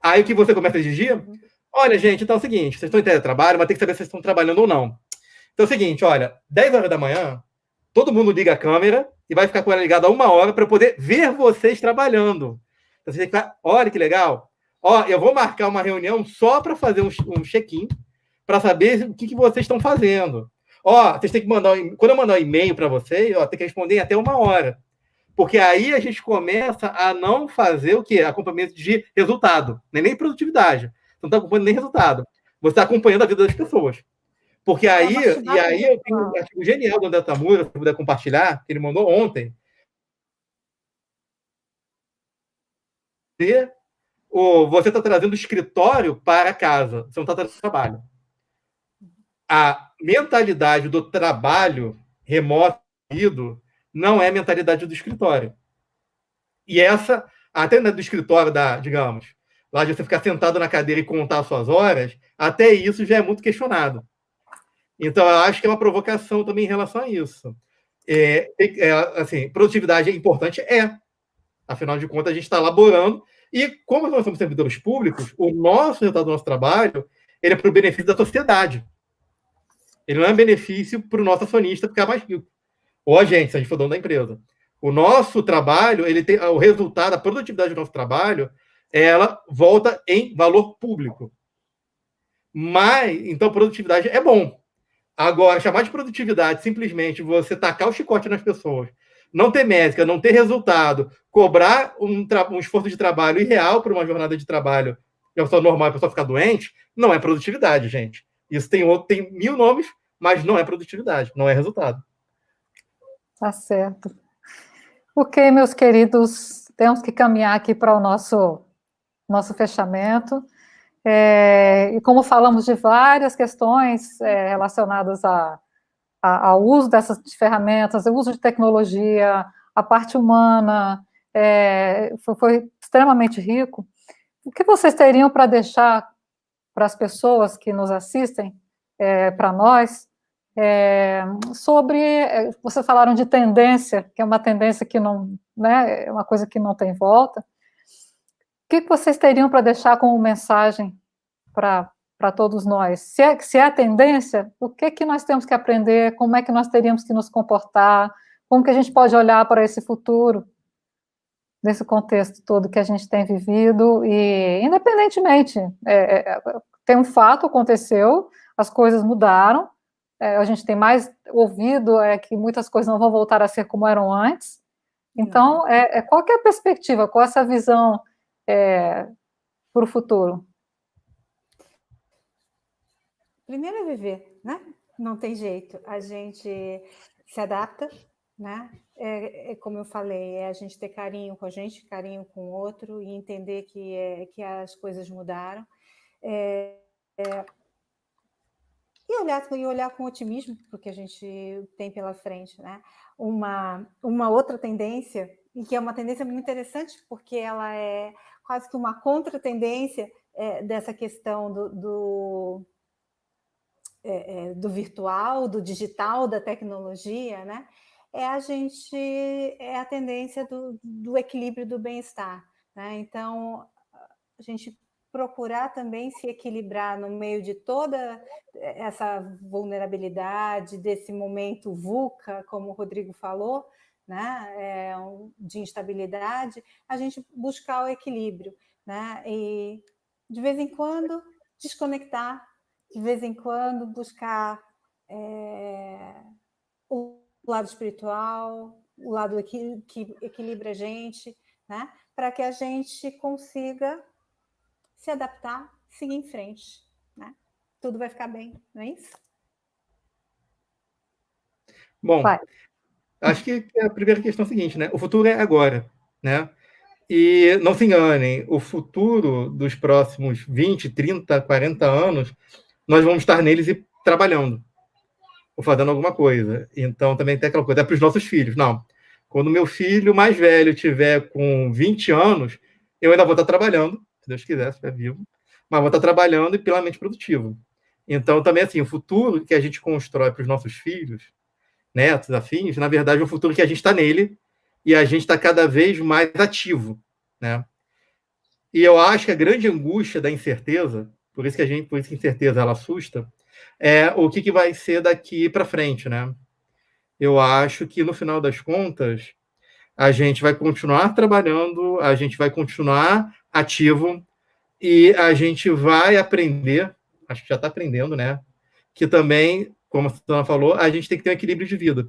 Aí o que você começa a exigir? Olha, gente, então é o seguinte, vocês estão em teletrabalho, mas tem que saber se vocês estão trabalhando ou não. Então é o seguinte, olha, 10 horas da manhã, todo mundo liga a câmera e vai ficar com ela ligada 1 hora para eu poder ver vocês trabalhando. Então você tem que ficar, olha que legal. Ó, eu vou marcar uma reunião só para fazer um check-in, para saber o que vocês estão fazendo. Ó, vocês têm que mandar, quando eu mandar um e-mail para vocês, ó, tem que responder em até 1 hora. Porque aí a gente começa a não fazer o quê? Acompanhamento de resultado, nem produtividade. Você não está acompanhando nem resultado. Você está acompanhando a vida das pessoas. Porque aí, e aí eu tenho um artigo genial do André Tamura, se puder compartilhar, que ele mandou ontem. Você está trazendo o escritório para casa, você não está trazendo trabalho. A mentalidade do trabalho remoto não é a mentalidade do escritório. E essa, até do escritório, digamos, lá de você ficar sentado na cadeira e contar as suas horas, até isso já é muito questionado. Então, eu acho que é uma provocação também em relação a isso. Assim, produtividade é importante? Afinal de contas, a gente está elaborando. E, como nós somos servidores públicos, o nosso resultado do nosso trabalho ele é para o benefício da sociedade. Ele não é benefício para o nosso acionista ficar mais rico. Ou a gente, se a gente for dono da empresa. O nosso trabalho, ele tem o resultado, a produtividade do nosso trabalho, ela volta em valor público. Mas, então, produtividade é bom. Agora, chamar de produtividade simplesmente você tacar o chicote nas pessoas, não ter métrica, não ter resultado, cobrar um esforço de trabalho irreal para uma jornada de trabalho que a pessoa normal, a pessoa ficar doente, não é produtividade, gente. Isso tem 1000 nomes, mas não é produtividade, não é resultado. Tá certo. Ok, meus queridos, temos que caminhar aqui para o nosso fechamento. E como falamos de várias questões relacionadas ao uso dessas ferramentas, o uso de tecnologia, a parte humana, foi extremamente rico. O que vocês teriam para deixar para as pessoas que nos assistem, para nós, sobre, vocês falaram de tendência, que é uma tendência que não, né, é uma coisa que não tem volta. O que vocês teriam para deixar como mensagem para todos nós? Se é a tendência, o que nós temos que aprender, como é que nós teríamos que nos comportar, como que a gente pode olhar para esse futuro, nesse contexto todo que a gente tem vivido, e independentemente, tem um fato, aconteceu, as coisas mudaram, a gente tem mais ouvido que muitas coisas não vão voltar a ser como eram antes. Então, qual que é a perspectiva, qual é essa visão para o futuro? Primeiro é viver, né? Não tem jeito, a gente se adapta, né? Como eu falei, a gente ter carinho com a gente, carinho com o outro, e entender que as coisas mudaram. E olhar com otimismo, porque a gente tem pela frente, né? Uma outra tendência, e que é uma tendência muito interessante, porque ela é quase que uma contra-tendência dessa questão do virtual, do digital, da tecnologia, né? É a tendência do equilíbrio do bem-estar, né? Então, a gente procurar também se equilibrar no meio de toda essa vulnerabilidade, desse momento VUCA, como o Rodrigo falou, né? De instabilidade, a gente buscar o equilíbrio, né? E, de vez em quando, desconectar, de vez em quando, buscar o lado espiritual, o lado que equilibra a gente, né? Para que a gente consiga se adaptar, seguir em frente, né? Tudo vai ficar bem, não é isso? Bom, acho que a primeira questão é a seguinte, né? O futuro é agora, né? E não se enganem, o futuro dos próximos 20, 30, 40 anos, nós vamos estar neles e trabalhando, ou fazendo alguma coisa. Então, também tem aquela coisa, para os nossos filhos. Não, quando meu filho mais velho tiver com 20 anos, eu ainda vou estar trabalhando, se Deus quiser, se estiver vivo, mas vou estar trabalhando e plenamente produtivo. Então, também, assim, o futuro que a gente constrói para os nossos filhos, netos, afins, na verdade, é um futuro que a gente está nele e a gente está cada vez mais ativo, né? E eu acho que a grande angústia da incerteza, por isso que a incerteza ela assusta, é o que vai ser daqui para frente, né? Eu acho que no final das contas a gente vai continuar trabalhando, a gente vai continuar ativo e a gente vai aprender, acho que já está aprendendo, né? Que também, como a Susana falou, a gente tem que ter um equilíbrio de vida.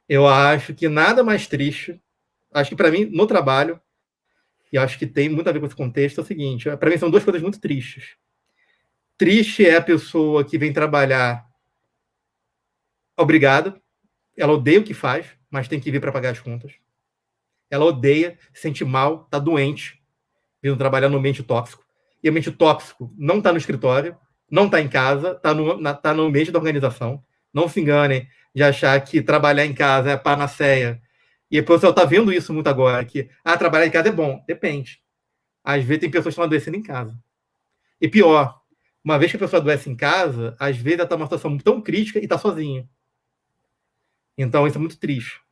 Eu acho que nada mais triste, acho que para mim, no trabalho, e acho que tem muito a ver com esse contexto, é o seguinte, para mim são duas coisas muito tristes. Triste é a pessoa que vem trabalhar obrigada, ela odeia o que faz, mas tem que vir para pagar as contas. Ela odeia, sente mal, está doente, vindo trabalhar no ambiente tóxico. E o ambiente tóxico não está no escritório, não está em casa, está no ambiente da organização. Não se enganem de achar que trabalhar em casa é a panaceia. E o pessoal está vendo isso muito agora, que trabalhar em casa é bom. Depende. Às vezes tem pessoas que estão adoecendo em casa. E pior, uma vez que a pessoa adoece em casa, às vezes ela está numa situação tão crítica e está sozinha. Então, isso é muito triste.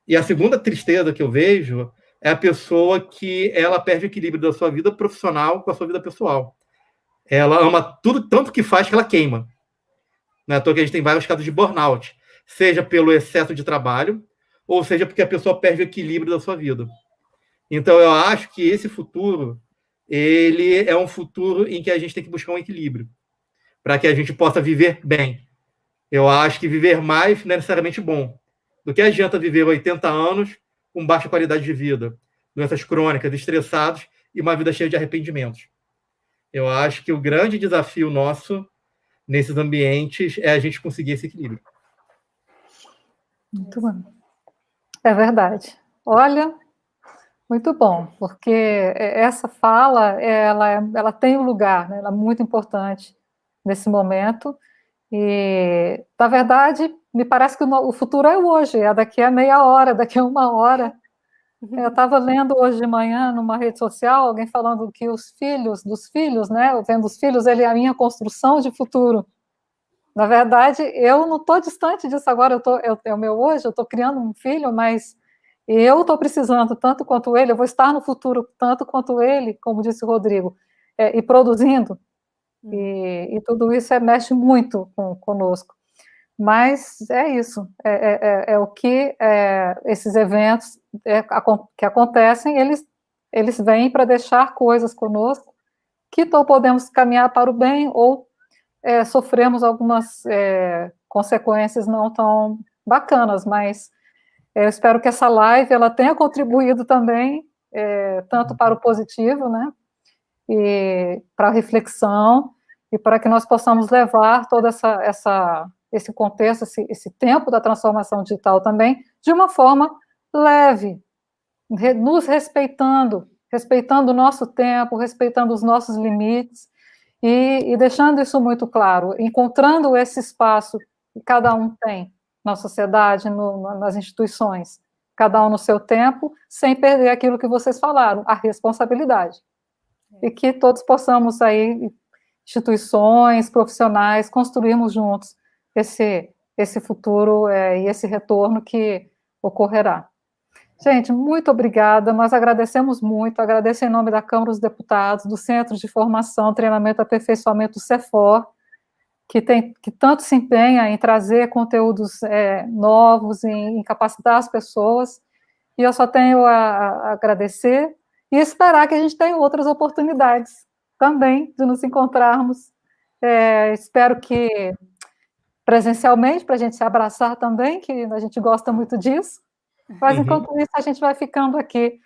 E a segunda tristeza que eu vejo é a pessoa que ela perde o equilíbrio da sua vida profissional com a sua vida pessoal. Ela ama tudo tanto que faz que ela queima. Não é à toa que a gente tem vários casos de burnout, seja pelo excesso de trabalho, ou seja porque a pessoa perde o equilíbrio da sua vida. Então, eu acho que esse futuro, ele é um futuro em que a gente tem que buscar um equilíbrio, para que a gente possa viver bem. Eu acho que viver mais não é necessariamente bom. Do que adianta viver 80 anos com baixa qualidade de vida, doenças crônicas, estressados e uma vida cheia de arrependimentos. Eu acho que o grande desafio nosso nesses ambientes é a gente conseguir esse equilíbrio. Muito bom. É verdade. Olha, muito bom, porque essa fala, ela tem um lugar, né? Ela é muito importante nesse momento. E, na verdade, me parece que o futuro é hoje, é daqui a meia hora, daqui a uma hora. Eu estava lendo hoje de manhã numa rede social, alguém falando que os filhos dos filhos, né, vendo os filhos, ele é a minha construção de futuro. Na verdade, eu não estou distante disso agora, é o meu hoje, eu estou criando um filho, mas eu estou precisando tanto quanto ele, eu vou estar no futuro tanto quanto ele, como disse o Rodrigo, e produzindo, e tudo isso mexe muito conosco. Mas é isso, é o que esses eventos que acontecem, eles vêm para deixar coisas conosco, que ou podemos caminhar para o bem, ou sofremos algumas consequências não tão bacanas, mas eu espero que essa live ela tenha contribuído também, tanto para o positivo, né, e para a reflexão, e para que nós possamos levar todo esse contexto, esse tempo da transformação digital também, de uma forma leve, nos respeitando o nosso tempo, respeitando os nossos limites, e deixando isso muito claro, encontrando esse espaço que cada um tem na sociedade, nas instituições, cada um no seu tempo, sem perder aquilo que vocês falaram, a responsabilidade. E que todos possamos aí, instituições, profissionais, construirmos juntos esse futuro e esse retorno que ocorrerá. Gente, muito obrigada, nós agradecemos muito, agradeço em nome da Câmara dos Deputados, do Centro de Formação, Treinamento e Aperfeiçoamento do CEFOR, que tanto se empenha em trazer conteúdos novos, em capacitar as pessoas, e eu só tenho a agradecer e esperar que a gente tenha outras oportunidades também de nos encontrarmos. Espero que presencialmente, para a gente se abraçar também, que a gente gosta muito disso. Mas, enquanto isso, a gente vai ficando aqui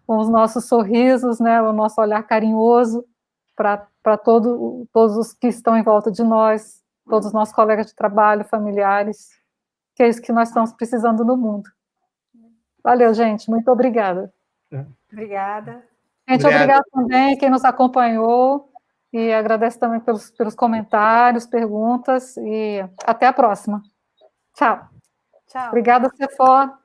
com os nossos sorrisos, né, o nosso olhar carinhoso para todos os que estão em volta de nós, todos os nossos colegas de trabalho, familiares, que é isso que nós estamos precisando no mundo. Valeu, gente, muito obrigada. Obrigada. Gente, obrigada também a quem nos acompanhou, e agradeço também pelos comentários, perguntas, e até a próxima. Tchau. Tchau. Obrigada, CEFOR.